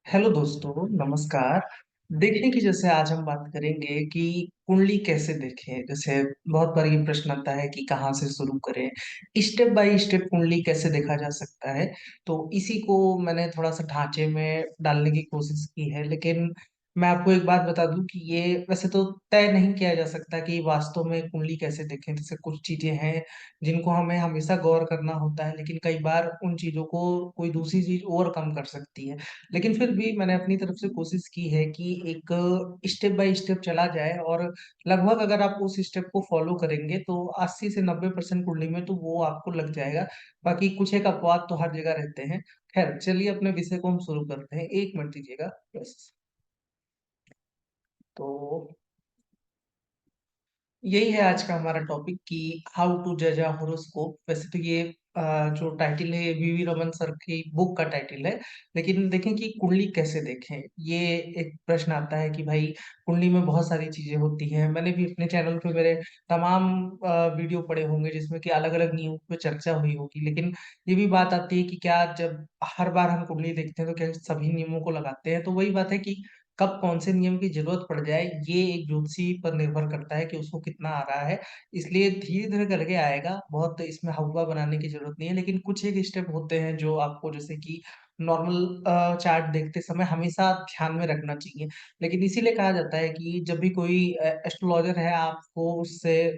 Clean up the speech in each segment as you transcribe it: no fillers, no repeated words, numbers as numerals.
Hello दोस्तों, नमस्कार। देखिए कि जैसे आज हम बात करेंगे कि कुंडली कैसे देखें। जैसे बहुत बार ये प्रश्न आता है कि कहाँ से शुरू करें, स्टेप बाय स्टेप कुंडली कैसे देखा जा सकता है। तो इसी को मैंने थोड़ा-सा ढाँचे में डालने की कोशिश की है। लेकिन मैं आपको एक बात बता दूँ कि ये वैसे तो तय नहीं किया जा सकता कि वास्तव में कुंडली कैसे देखें। जैसे कुछ चीज़ें हैं जिनको हमें हमेशा गौर करना होता है, लेकिन कई बार उन चीज़ों को कोई दूसरी चीज़ ओवरकम कर सकती है। लेकिन फिर भी मैंने अपनी तरफ से कोशिश की है कि एक स्टेप बाय स्टेप चला जाए, और लगभग अगर आप उस स्टेप को फॉलो करेंगे तो 80 से 90% कुंडली में तो वो आपको लग जाएगा। बाकी कुछ एक अपवाद तो हर जगह रहते हैं। खैर चलिए अपने विषय को हम शुरू करते हैं। 1 मिनट दीजिएगा बस। तो यही है आज का हमारा टॉपिक कि हाउ टू जज अ हॉरोस्कोप। वैसे तो ये जो टाइटल है वीवी रमन सर की बुक का टाइटल है। लेकिन देखें कि कुंडली कैसे देखें, ये एक प्रश्न आता है कि भाई कुंडली में बहुत सारी चीजें होती हैं। मैंने भी अपने चैनल पे मेरे तमाम वीडियो पड़े होंगे जिसमें कि अलग अलग नियमों पे चर्चा हुई होगी। लेकिन ये भी बात आती है कि क्या जब हर बार हम कुंडली देखते हैं तो क्या सभी नियमों को लगाते हैं। तो वही बात है कि कब कौन से नियम की जरूरत पड़ जाए, ये एक ज्योतिषी पर निर्भर करता है कि उसको कितना आ रहा है। इसलिए धीरे-धीरे करके आएगा, बहुत इसमें हवा बनाने की जरूरत नहीं है। लेकिन कुछ एक स्टेप होते हैं जो आपको जैसे कि नॉर्मल चार्ट देखते समय हमेशा ध्यान में रखना चाहिए। लेकिन इसीलिए कहा जाता है कि जब भी कोई एस्ट्रोलॉजर है, आपको उससे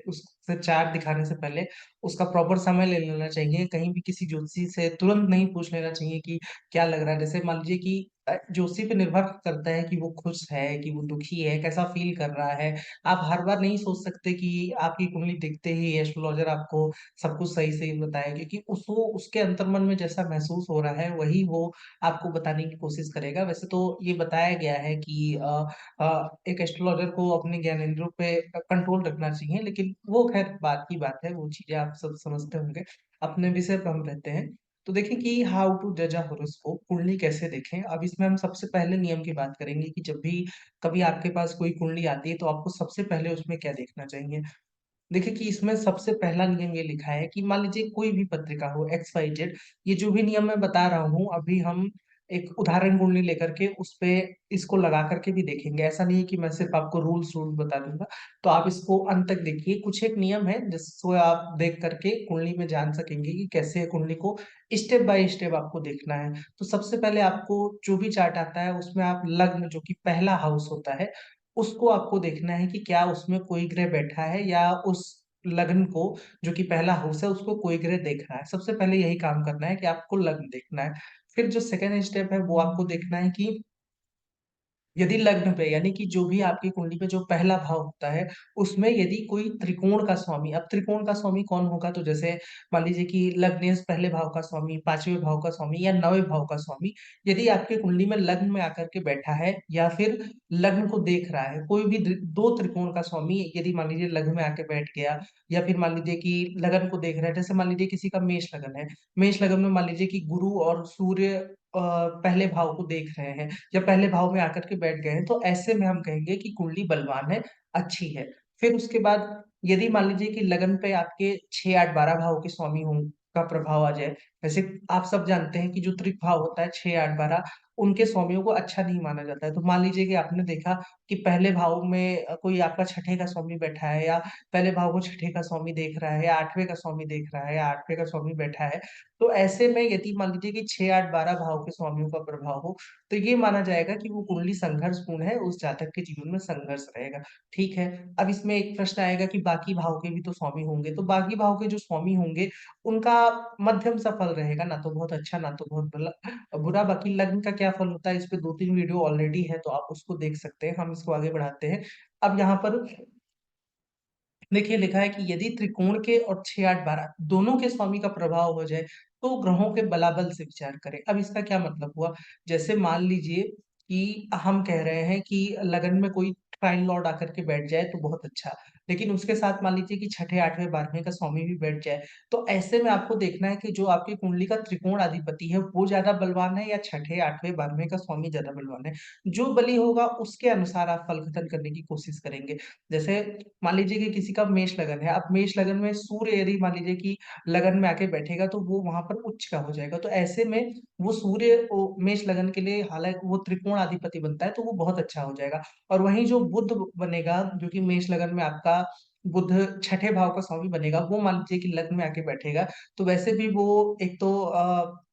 चार्ट दिखाने से पहले उसका प्रॉपर समय ले लेना चाहिए। कहीं भी किसी ज्योतिषी से तुरंत नहीं पूछ लेना चाहिए कि क्या लग रहा है। जैसे मान लीजिए कि जोशी पे निर्भर करता है कि वो खुश है, कि वो दुखी है, कैसा फ़ील कर रहा है। आप हर बार नहीं सोच सकते कि आपकी कुंडली देखते ही एस्ट्रोलॉज़र आपको सब कुछ सही-सही बताए, क्योंकि उसको उसके अंतर्मन में जैसा महसूस हो रहा है, वही वो आपको बताने की कोशिश करेगा। वैसे तो ये बताया गया है कि एक एस्ट्रोलॉज़र को अपने ज्ञानेंद्रियों पे कंट्रोल रखना चाहिए, लेकिन वो ख़ैर बात की बात है, वो चीज़ें आप सब समझते होंगे। अपने विषय पे हम रहते हैं। तो देखें कि हाउ टू जज अ हॉरोस्कोप, कुंडली कैसे देखें। अब इसमें हम सबसे पहले नियम की बात करेंगे कि जब भी कभी आपके पास कोई कुंडली आती है तो आपको सबसे पहले उसमें क्या देखना चाहिए। देखिए कि इसमें सबसे पहला नियम ये लिखा है कि मान लीजिए कोई भी पत्रिका हो एक्स वाई जेड, ये जो भी नियम मैं बता रहा हूँ अभी हम एक उदाहरण कुंडली लेकर के उस पे इसको लगा करके भी देखेंगे। ऐसा नहीं है कि मैं सिर्फ आपको रूल्स रूल्स बता दूंगा। तो आप इसको अंत तक देखिए। कुछ एक नियम है जिसको आप देख करके कुंडली में जान सकेंगे कि कैसे कुंडली को स्टेप बाय स्टेप आपको देखना है। तो सबसे पहले आपको जो भी चार्ट आता है उसमें आप लग्न, जो कि पहला हाउस होता है, उसको आपको देखना है कि क्या उसमें कोई ग्रह बैठा है, या उस लग्न को, जो कि पहला हाउस है, उसको कोई ग्रह देख रहा है। सबसे पहले यही काम करना है कि आपको लग्न देखना है। फिर जो सेकंड स्टेप है वो आपको देखना है कि यदि लग्न पे, यानी कि जो भी आपकी कुंडली पे जो पहला भाव होता है, उसमें यदि कोई त्रिकोण का स्वामी, अब त्रिकोण का स्वामी कौन होगा, तो जैसे मान लीजिए कि लग्नेश पहले भाव का स्वामी, 5वें भाव का स्वामी या 9वें भाव का स्वामी, यदि आपकी कुंडली में लग्न में आकर के बैठा है या फिर लग्न को देख रहा है, कोई भी 2 त्रिकोण का स्वामी यदि मान लीजिए लग्न में आके बैठ गया, या फिर मान लीजिए कि लगन को देख रहा है, जैसे मान लीजिए किसी का मेष लगन है, मेष लगन में मान लीजिए कि गुरु और सूर्य पहले भाव को देख रहे हैं या पहले भाव में आकर के बैठ गए हैं, तो ऐसे में हम कहेंगे कि कुंडली बलवान है, अच्छी है। फिर उसके बाद यदि मान लीजिए कि लगन पे आपके 6, 8, 12 भाव के स्वामी हों का प्रभाव आ जाए। वैसे आप सब जानते हैं कि जो त्रिक भाव होता है 6, 8, 12, उनके स्वामियों को अच्छा नहीं माना जाता है। तो मान लीजिए कि आपने देखा कि पहले भाव में कोई आपका छठे का स्वामी बैठा है, या पहले भाव को छठे का स्वामी देख रहा है, या 8वें का स्वामी देख रहा है, या 8वें का स्वामी बैठा है। तो ऐसे में यदि मान लीजिए कि 6, 8, 12 भाव के स्वामियों का प्रभाव हो, तो ये माना जाएगा कि वो कुंडली संघर्षपूर्ण है, उस जातक के जीवन में संघर्ष रहेगा। ठीक है। अब इसमें एक प्रश्न आएगा कि बाकी भाव के भी तो स्वामी होंगे, तो बाकी भाव के जो स्वामी होंगे, उनका मध्यम सा फल रहेगा, ना तो बहुत अच्छा, ना तो बहुत बुरा। बाकी लग्न का क्या फल होता है, इस पे 2-3 वीडियो ऑलरेडी है, तो आप उसको देख सकते हैं। हम इसको आगे बढ़ाते हैं। अब यहाँ पर देखिए लिखा है कि यदि त्रिकोण के और 6, 8, 12 दोनों के स्वामी का प्रभाव हो जाए, तो ग्रहों के बलाबल से विचार करें। अब इसका क्या मतलब हुआ? जैसे मान लीजिए कि हम कह रहे हैं कि लगन में कोई ट्राइन लॉर्ड आकर के बैठ जाए तो बहुत अच्छा। लेकिन उसके साथ मान लीजिए कि छठे, 8वें, 12वें का स्वामी भी बैठ जाए, तो ऐसे में आपको देखना है कि जो आपकी कुंडली का त्रिकोण अधिपति है, वो ज़्यादा बलवान है या छठे, 8वें, 12वें का स्वामी ज़्यादा बलवान है। जो बली होगा उसके अनुसार आप फल कथन करने की कोशिश करेंगे। जैसे मान लीजिए कि किसी का मेष लगन है, अब मेष लगन में सूर्य यदि मान लीजिए कि लगन में आके बैठेगा तो वो वहाँ पर उच्च का हो जाएगा। तो ऐसे में वो सूर्य ओ मेष लगन के लिए हालाँकि वो त्रिकोणाधिपति बनता है तो वो बहुत अच्छा हो जाएगा। और वहीं जो बुध बनेगा जो कि मेष लगन में आपका बुध छठे भाव का स्वामी बनेगा, वो मान लीजिए कि लग्न में आके बैठेगा, तो वैसे भी वो एक तो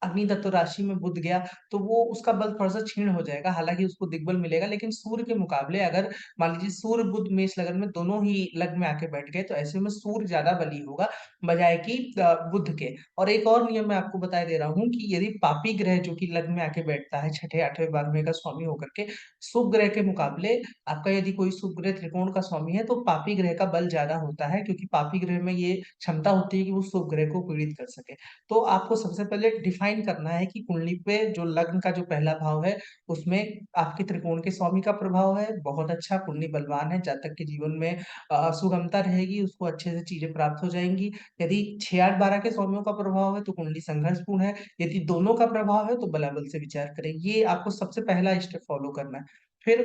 अग्नि तत्व राशि में बुध गया, तो वो उसका बल थोड़ा-सा क्षीण हो जाएगा, हालाँकि उसको दिग्बल मिलेगा, लेकिन सूर्य के मुकाबले अगर मान लीजिए सूर्य, बुध मेष लगन में दोनों ही लग्न में आके बैठ गए, तो ऐसे में सूर्य ज़्यादा बली होगा, बजाए कि बुध के। और एक और नियम मैं आपको बताए दे रहा हूँ कि यदि पापी ग्रह जो कि लग्न में आके बैठता है, छठे, 8वें, 12वें का स्वामी होकर के, शुभ ग्रह के मुकाबले आपका यदि कोई शुभ ग्रह त्रिकोण का स्वामी है, तो पापी ग्रह का बल ज़्यादा होता है, क्योंकि पापी ग्रह में ये क्षमता होती है कि वो शुभ ग्रह को पीड़ित कर सके। तो आपको सबसे पहले डिफाइन करना है कि कुंडली पे जो लग्न का जो पहला भाव है, उसमें आपके त्रिकोण के स्वामी का प्रभाव है, बहुत अच्छा कुंडली बलवान है, जातक के जीवन में सुगमता रहेगी, उसको अच्छे से चीज़ें प्राप्त हो जाएँगी। यदि 6, 8, 12 के स्वामियों का प्रभाव है, तो कुंडली संघर्षपूर्ण है, यदि दोनों का प्रभाव है, तो बलाबल से विचार करें। ये आपको सबसे पहला स्टेप फॉलो करना है। फिर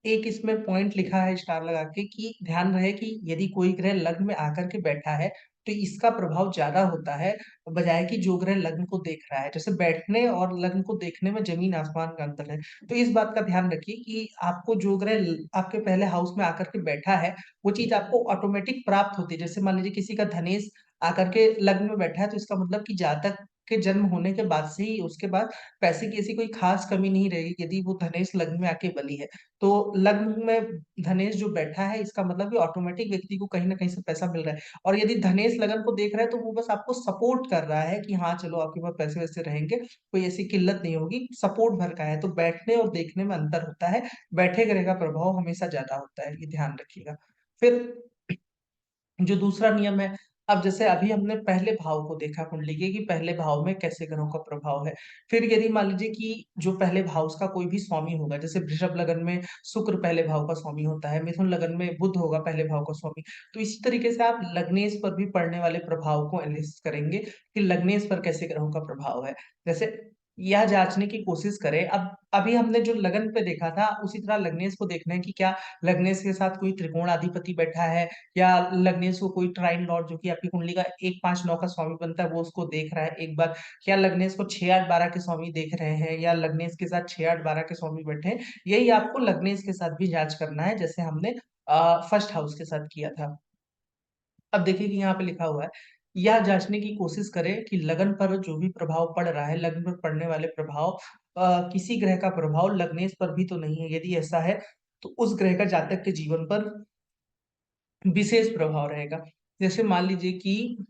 एक इसमें पॉइंट लिखा है स्टार लगा के कि ध्यान रहे कि यदि कोई ग्रह लग्न में आकर के बैठा है, तो इसका प्रभाव ज़्यादा होता है, बजाए कि जो ग्रह लग्न को देख रहा है। जैसे बैठने और लग्न को देखने में ज़मीन-आसमान का अंतर है। तो इस बात का ध्यान रखिए कि आपको जो ग्रह ल आपके पहले हाउस में आकर के बैठा है, वो चीज़ आपको ऑटोमेटिक प्राप्त होती है। जैसे मान लीजिए किसी का धनेश आकर के लग्न में बैठा है, तो इसका मतलब कि जातक के जन्म होने के बाद से ही उसके बाद पैसे की ऐसी कोई ख़ास कमी नहीं रहेगी, यदि वो धनेश लग्न में आके बली है। तो लग्न में धनेश जो बैठा है, इसका मतलब कि ऑटोमेटिक व्यक्ति को कहीं न कहीं से पैसा मिल रहा है। और यदि धनेश लगन को देख रहा है, तो वो बस आपको सपोर्ट कर रहा है कि हाँ, चलो आपके पास पैसे-वैसे रहेंगे, कोई ऐसी किल्लत नहीं होगी, सपोर्ट भर का है। तो बैठने और देखने में अंतर होता है, बैठे ग्रह का प्रभाव हमेशा ज़्यादा होता है, ये ध्यान रखिएगा। फिर जो दूसरा नियम है, अब जैसे अभी हमने पहले भाव को देखा कुंडली के कि पहले भाव में कैसे ग्रहों का प्रभाव है। फिर यदि मान लीजिए कि जो पहले भाव उसका कोई भी स्वामी होगा, जैसे वृषभ लगन में शुक्र पहले भाव का स्वामी होता है, मिथुन लगन में बुध होगा पहले भाव का स्वामी। तो इसी तरीके से आप लग्नेश पर भी पड़ने वाले प्रभाव को एनालिसिस करेंगे कि लग्नेश पर कैसे ग्रहों का प्रभाव है। जैसे यह जाँचने की कोशिश करें, अब अभी हमने जो लगन पे देखा था, उसी तरह लग्नेश को देखना है कि क्या लग्नेश के साथ कोई त्रिकोणाधिपति बैठा है या लग्नेश को कोई ट्राइन लॉर्ड जो कि आपकी कुंडली का 1, 5, 9 का स्वामी बनता है, वो उसको देख रहा है एक बार। क्या लग्नेश को 6, 8, 12 के स्वामी देख रहे हैं या लग्नेश के साथ 6, 8, 12 के स्वामी बैठे हैं। यही आपको लग्नेश के साथ भी जाँच करना है, जैसे हमने फर्स्ट हाउस के साथ किया था। अब देखिए कि यहाँ पे लिखा हुआ है, यह जाँचने की कोशिश करें कि लगन पर जो भी प्रभाव पड़ रहा है, लग्न पर पड़ने वाले प्रभाव किसी ग्रह का प्रभाव लग्नेश पर भी तो नहीं है। यदि ऐसा है, तो उस ग्रह का जातक के जीवन पर विशेष प्रभाव रहेगा। जैसे मान लीजिए कि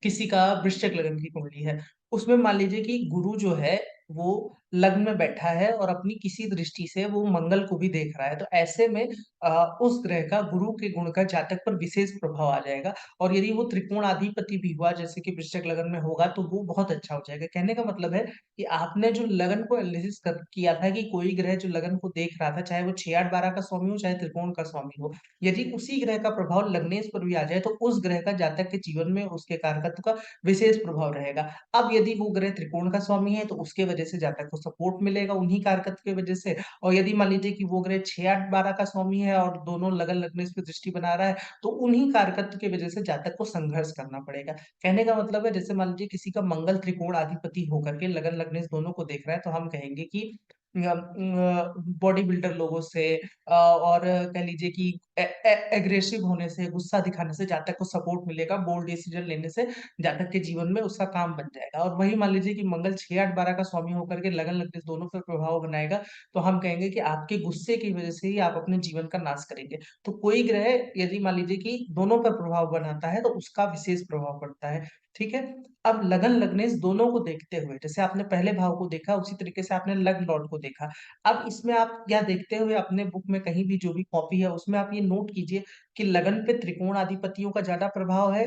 किसी का वृश्चिक लगन की कुंडली है, उसमें मान लीजिए कि गुरु जो है, वो लग्न में बैठा है और अपनी किसी दृष्टि से वो मंगल को भी देख रहा है। तो ऐसे में उस ग्रह का गुरु के गुण का जातक पर विशेष प्रभाव आ जाएगा और यदि वो त्रिकोणाधिपति भी हुआ, जैसे कि वृश्चिक लगन में होगा, तो वो बहुत अच्छा हो जाएगा। कहने का मतलब है कि आपने जो लगन को एनालिसिस कर किया था कि कोई ग्रह जो लगन को देख रहा था, चाहे वो 6, 8, 12 का स्वामी हो, चाहे त्रिकोण का स्वामी हो, यदि उसी ग्रह का प्रभाव लग्नेश पर भी आ जाए, तो उस ग्रह का जातक के जीवन में उसके कारकत्व का विशेष प्रभाव रहेगा। अब यदि वो ग्रह त्रिकोण का स्वामी है, तो उसके वजह से जातक को सपोर्ट मिलेगा उन्हीं कारकत्व की वजह से और यदि मान लीजिए कि वो ग्रह 6, 8, 12 का स्वामी है और दोनों लगन लग्नेश पे दृष्टि बना रहा है, तो उन्हीं कारकत्व की वजह से जातक को संघर्ष करना पड़ेगा। कहने का मतलब है जैसे मान लीजिए किसी का मंगल त्रिकोण अधिपति होकर के लगन लग्नेश दोनों को देख रहा है, तो हम कहेंगे कि बॉडी बिल्डर लोगों से और कह लीजिए कि एग्रेसिव होने से, गुस्सा दिखाने से जातक को सपोर्ट मिलेगा, बोल्ड डिसीजन लेने से जातक के जीवन में उसका काम बन जाएगा। और वही मान लीजिए कि मंगल 6, 8, 12 का स्वामी होकर के लगन लग्नेश दोनों पर प्रभाव बनाएगा, तो हम कहेंगे कि आपके गुस्से की वजह से ही आप अपने जीवन का नाश करेंगे। तो कोई ग्रह यदि मान लीजिए कि दोनों पर प्रभाव बनाता है, तो उसका विशेष प्रभाव पड़ता है, ठीक है? अब लगन लग्नेश दोनों को देखते हुए, जैसे आपने पहले भाव को देखा, उसी तरीके से आपने लग्न लॉर्ड को देखा। अब इसमें आप यह देखते हुए अपने बुक में कहीं भी जो भी कॉपी है, उसमें आप ये नोट कीजिए कि लगन पे त्रिकोणाधिपतियों का ज़्यादा प्रभाव है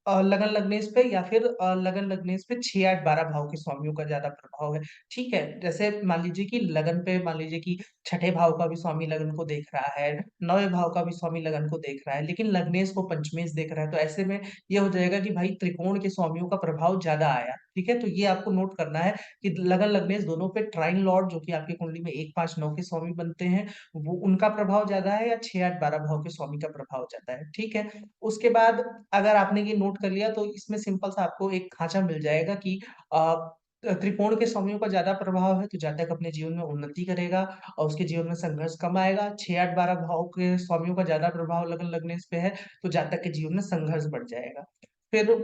लगन लग्नेश पे या फिर लगन लग्नेश पे 6, 8, 12 भाव के स्वामियों का ज़्यादा प्रभाव है। ठीक है? जैसे मान लीजिए कि लगन पे मान लीजिए कि छठे भाव का भी स्वामी लगन को देख रहा है, 9वें भाव का भी स्वामी लगन को देख रहा है, लेकिन लग्नेश को पंचमेश देख रहा है, तो ऐसे में ये हो जाएगा कि भाई त्रिकोण के स्वामियों का प्रभाव ज़्यादा आया। ठीक है? तो ये आपको नोट करना है कि लगन लग्नेश दोनों पे ट्राइन लॉर्ड जो कि आपकी कुंडली में 1, 5, 9 के स्वामी बनते हैं, वो उनका प्रभाव ज़्यादा है या 6, 8, 12 भाव के स्वामी का प्रभाव ज़्यादा है। ठीक है? उसके बाद अगर आपने ये नोट कर लिया तो इसमें सिंपल सा आपको एक खाँचा मिल जाएगा कि त्रिकोण के स्वामियों का ज़्यादा प्रभाव है तो जातक अपने जीवन में उन्नति करेगा और उसके जीवन में संघर्ष कम आएगा। 6, 8, 12 भाव के स्वामियों का ज़्यादा प्रभाव लगन लगने पे है तो जातक के जीवन में संघर्ष बढ़ जाएगा। फिर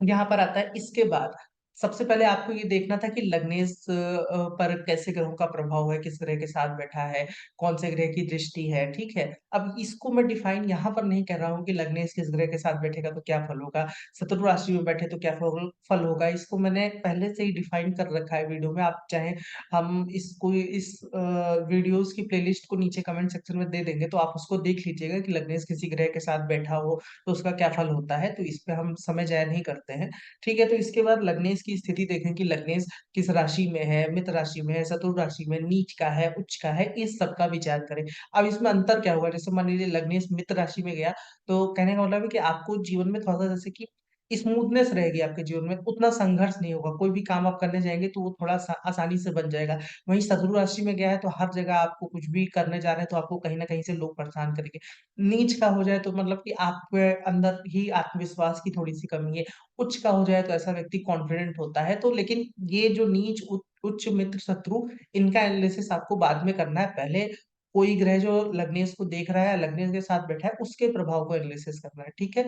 यहाँ पर आता है इसके बाद सबसे पहले आपको ये देखना था कि लग्नेश पर कैसे ग्रहों का प्रभाव है, किस ग्रह के साथ बैठा है, कौन से ग्रह की दृष्टि है, ठीक है? अब इसको मैं डिफाइन यहाँ पर नहीं कर रहा हूँ कि लग्नेश किस ग्रह के साथ बैठेगा तो क्या फल होगा, शत्रु राशि में बैठे तो क्या फल फल होगा, इसको मैंने पहले से ही डिफाइन कर रखा है वीडियो में। आप चाहें हम इसको इस वीडियोज़ की प्लेलिस्ट को नीचे कमेंट सेक्शन में दे देंगे, तो आप उसको देख लीजिएगा कि लग्नेश किसी ग्रह के साथ बैठा हो, तो उसका क्या फल होता है, तो इस पे हम समय ज़ाया नहीं करते हैं। ठीक है, तो इसके बाद लग्नेश की स्थिति देखें कि लग्नेश किस राशि में है, मित्र राशि में है, शत्रु राशि में, नीच का है, उच्च का है, इस सब का विचार करें। अब इसमें अंतर क्या होगा? जैसे मान लीजिए लग्नेश मित्र राशि में गया, तो कहने का मतलब है कि आपको जीवन में थोड़ा-सा जैसे कि स्मूथनेस रहेगी आपके जीवन में, उतना संघर्ष नहीं होगा। कोई भी काम आप करने जाएँगे तो वो थोड़ा सा आसानी से बन जाएगा। वहीं शत्रु राशि में गया है तो हर जगह आपको कुछ भी करने जा रहे हैं तो आपको कहीं न कहीं से लोग परेशान करेंगे। नीच का हो जाए तो मतलब कि आपके अंदर ही आत्मविश्वास की थोड़ी-सी कमी है। उच्च का हो जाए तो ऐसा व्यक्ति कॉन्फिडेंट होता है। तो लेकिन ये जो नीच, उच्च, मित्र, शत्रु इनका एनालिसिस आपको बाद में करना है। पहले कोई ग्रह जो लग्नेश को देख रहा है, लग्नेश के साथ बैठा है, उसके प्रभाव को एनालिसिस करना है, ठीक है?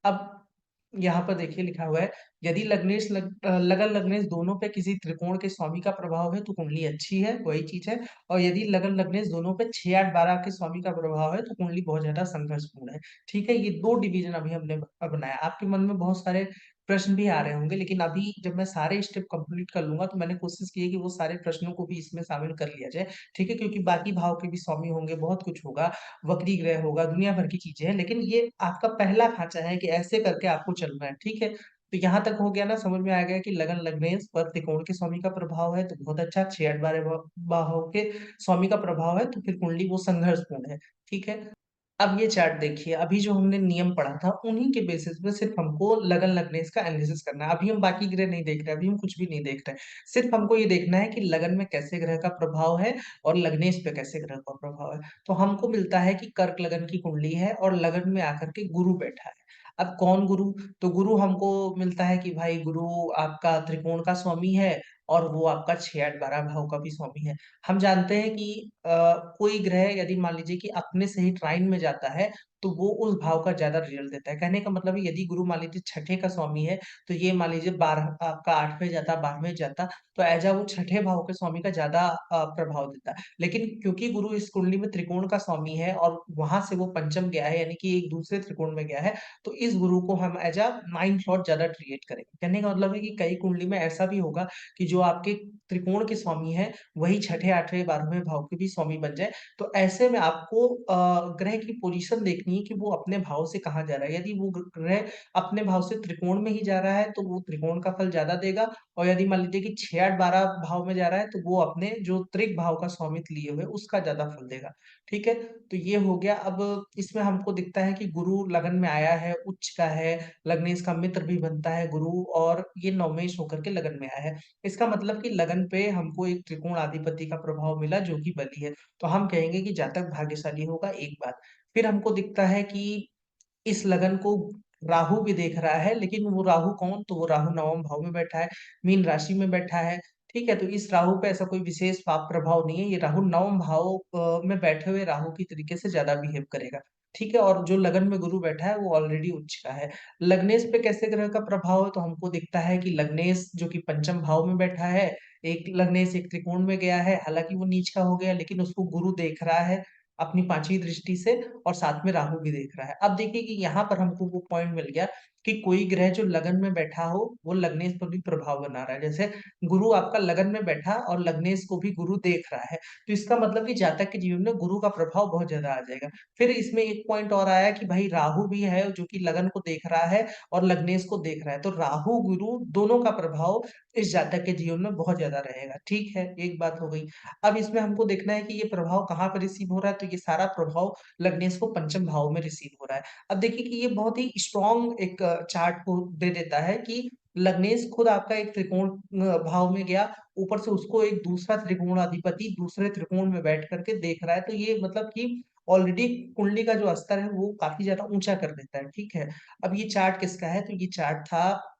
अब यहाँ पर देखिए लिखा हुआ है, यदि लगन लग्नेश दोनों पे किसी त्रिकोण के स्वामी का प्रभाव है तो कुंडली अच्छी है, वही चीज़ है। और यदि लगन लग्नेश दोनों पे 6, 8, 12 के स्वामी का प्रभाव है तो कुंडली बहुत ज़्यादा संघर्षपूर्ण है। ठीक है? ये 2 डिवीज़न अभी हमने बनाया। आपके मन में बहुत सारे प्रश्न भी आ रहे होंगे, लेकिन अभी जब मैं सारे स्टेप कंप्लीट कर लूँगा तो मैंने कोशिश की है कि वो सारे प्रश्नों को भी इसमें शामिल कर लिया जाए। ठीक है? क्योंकि बाकी भाव के भी स्वामी होंगे, बहुत कुछ होगा, वक्री ग्रह होगा, दुनिया भर की चीज़ें हैं, लेकिन ये आपका पहला खाँचा है कि ऐसे करके आपको चलना है। ठीक है? तो यहाँ तक हो गया ना, समझ में आ गया कि लगन लग्नेश पर त्रिकोण के स्वामी का प्रभाव है तो बहुत अच्छा, 6, 8, 12 भाव के स्वामी का प्रभाव है तो फिर कुंडली वो संघर्षपूर्ण है। ठीक है? अब ये चार्ट देखिए, अभी जो हमने नियम पढ़ा था, उन्हीं के बेसिस पे सिर्फ़ हमको लगन लगने इसका एनालिसिस करना है। अभी हम बाकी ग्रह नहीं देख रहे, अभी हम कुछ भी नहीं देख रहे। सिर्फ़ हमको ये देखना है कि लगन में कैसे ग्रह का प्रभाव है और लग्नेश पे कैसे ग्रह का प्रभाव है। तो हमको मिलता है कि कर्क लगन की कुंडली है और लगन में आकर के गुरु बैठा है। अब कौन गुरु? तो गुरु हमको मिलता है कि भाई गुरु आपका त्रिकोण का स्वामी है और वो आपका 6, 8, 12 भाव का भी स्वामी है। हम जानते हैं कि कोई ग्रह यदि मान लीजिए कि अपने से ही ट्राइन में जाता है, तो वो उस भाव का ज़्यादा रिज़ल्ट देता है। कहने का मतलब है यदि गुरु मान लीजिए छठे का स्वामी है, तो ये मान लीजिए 12 आपका 8वें जाता, 12वें जाता, तो ऐज़ वो छठे भाव के स्वामी का ज़्यादा प्रभाव देता है। लेकिन क्योंकि गुरु इस कुंडली में त्रिकोण का स्वामी है और वहाँ से वो पंचम गया है, यानी कि एक दूसरे त्रिकोण में गया है, तो इस गुरु को हम नाइन्थ लॉर्ड ज़्यादा ट्रीट करेंगे। कहने का मतलब है कि कई कुंडली में ऐसा भी होगा कि जो आपके त्रिकोण के स्वामी हैं, वही छठे, 8वें, 12वें भाव के भी स्वामी बन जाए। तो ऐसे में आपको ग्रह की पोज़ीशन देखनी है कि वो अपने भाव से कहाँ जा रहा है। यदि वो ग्रह अपने भाव से त्रिकोण में ही जा रहा है, तो वो त्रिकोण का फल ज़्यादा देगा और यदि मान लीजिए कि 6, 8, 12 भाव में जा रहा है, तो वो अपने जो त्रिक भाव का स्वामित्व लिए हुए, उसका ज़्यादा फल देगा। ठीक है? तो ये हो गया। अब इसमें हमको दिखता है कि गुरु लगन में आया है, उच्च का है, लग्नेश का मित्र भी बनता है गुरु और ये नवमेश होकर के लगन में आया है। इसका मतलब कि लगन पे हमको एक त्रिकोण अधिपति का प्रभाव मिला जो कि बली है। तो हम कहेंगे कि जातक भाग्यशाली होगा, एक बात। फिर हमको दिखता है कि इस लगन को राहु भी देख रहा है, लेकिन वो राहु कौन? तो वो राहु 9वें भाव में बैठा है, मीन राशि में बैठा है, ठीक है? तो इस राहु पे ऐसा कोई विशेष पाप प्रभाव नहीं है, ये राहु 9वें भाव में बैठे हुए राहु की तरीके से ज़्यादा बिहेव करेगा, ठीक है? और जो लगन में गुरु बैठा है, वो ऑलरेडी उच्च का है। लग्नेश पे कैसे ग्रह का प्रभाव है? तो हमको दिखता है कि लग्नेश जो कि पंचम भाव में बैठा है, एक लग्नेश एक त्रिकोण में गया है, हालाँकि वो नीच का हो गया, लेकिन उसको गुरु देख रहा है अपनी 5वीं दृष्टि से और साथ में राहु भी देख रहा है। अब देखिए कि यहाँ पर हमको वो पॉइंट मिल गया कि कोई ग्रह जो लगन में बैठा हो, वो लग्नेश पर भी प्रभाव बना रहा है। जैसे गुरु आपका लगन में बैठा और लग्नेश को भी गुरु देख रहा है, तो इसका मतलब कि जातक के जीवन में गुरु का प्रभाव बहुत ज़्यादा आ जाएगा। फिर इसमें एक पॉइंट और आया कि भाई राहु भी है जो कि लगन को देख रहा है और लग्नेश को देख रहा है, तो राहु गुरु दोनों का प्रभाव इस जातक के जीवन में बहुत ज़्यादा रहेगा। ठीक है, एक बात हो गई। अब इसमें हमको देखना है कि ये प्रभाव कहाँ पे रिसीव हो रहा है, तो ये सारा प्रभाव लग्नेश को पंचम भाव में रिसीव हो रहा है। अब देखिए कि ये बहुत ही स्ट्रॉन्ग एक चार्ट को दे देता है कि लग्नेश खुद आपका एक त्रिकोण भाव में गया, ऊपर से उसको एक दूसरा त्रिकोणाधिपति दूसरे त्रिकोण में बैठ करके देख रहा है, तो ये मतलब कि ऑलरेडी कुंडली का जो स्तर है वो काफी ज्यादा ऊंचा कर देता है। ठीक है, अब ये चार्ट किसका है, तो ये चार्ट था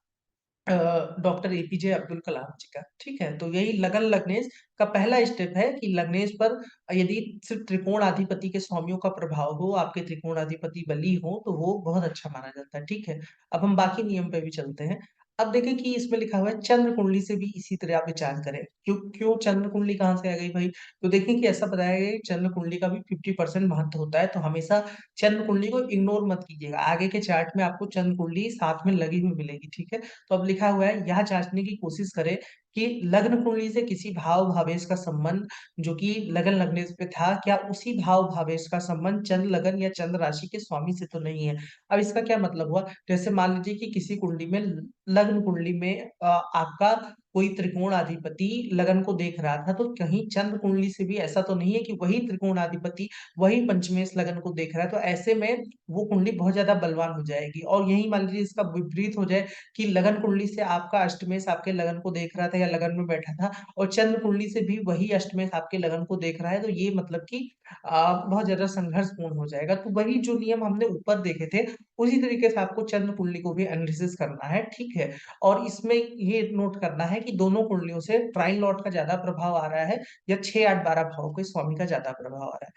डॉक्टर एपीजे अब्दुल कलाम जी का। ठीक है, तो यही लगन लग्नेश का पहला स्टेप है कि लग्नेश पर यदि सिर्फ त्रिकोणाधिपति के स्वामियों का प्रभाव हो, आपके त्रिकोणाधिपति बली हो, तो वो बहुत अच्छा माना जाता है। ठीक है, अब हम बाकी नियम पे भी चलते हैं। अब देखें कि इसमें लिखा हुआ है चंद्र कुंडली से भी इसी तरह आप विचार करें। क्यों क्यों चंद्र कुंडली कहाँ से आ गई भाई, तो देखें कि ऐसा बताया गया है कि चंद्र कुंडली का भी 50% महत्व होता है, तो हमेशा चंद्र कुंडली को इग्नोर मत कीजिएगा। आगे के चार्ट में आपको चंद्र कुंडली साथ में लगी हुई मिलेगी। ठीक है, तो अब लिखा हुआ है यह जांचने की कोशिश करें कि लग्न कुंडली से किसी भाव भावेश का संबंध जो कि लगन लगने पे था, क्या उसी भाव भावेश का संबंध चंद्र लगन या चंद्र राशि के स्वामी से तो नहीं है। अब इसका क्या मतलब हुआ, जैसे मान लीजिए कि किसी कुंडली में लग्न कुंडली में आपका कोई त्रिकोणाधिपति लगन को देख रहा था, तो कहीं चंद्र कुंडली से भी ऐसा तो नहीं है कि वही त्रिकोणाधिपति वही पंचमेश लगन को देख रहा है, तो ऐसे में वो कुंडली बहुत ज्यादा बलवान हो जाएगी। और यही मान लीजिए इसका विपरीत हो जाए कि लगन कुंडली से आपका अष्टमेश आपके लगन को देख रहा था या लगन में बैठा था, और चंद्र कुंडली से भी वही अष्टमेश आपके लगन को देख रहा है, तो ये मतलब कि बहुत ज्यादा संघर्षपूर्ण हो जाएगा। तो वही जो नियम हमने ऊपर देखे थे, उसी तरीके से आपको चंद्र कुंडली को भी एनालिसिस करना है। ठीक है, और इसमें ये नोट करना है कि दोनों कुंडलियों से ट्राइन लॉर्ड का ज्यादा प्रभाव आ रहा है या 6 8 12 भाव के स्वामी का ज्यादा प्रभाव आ रहा है।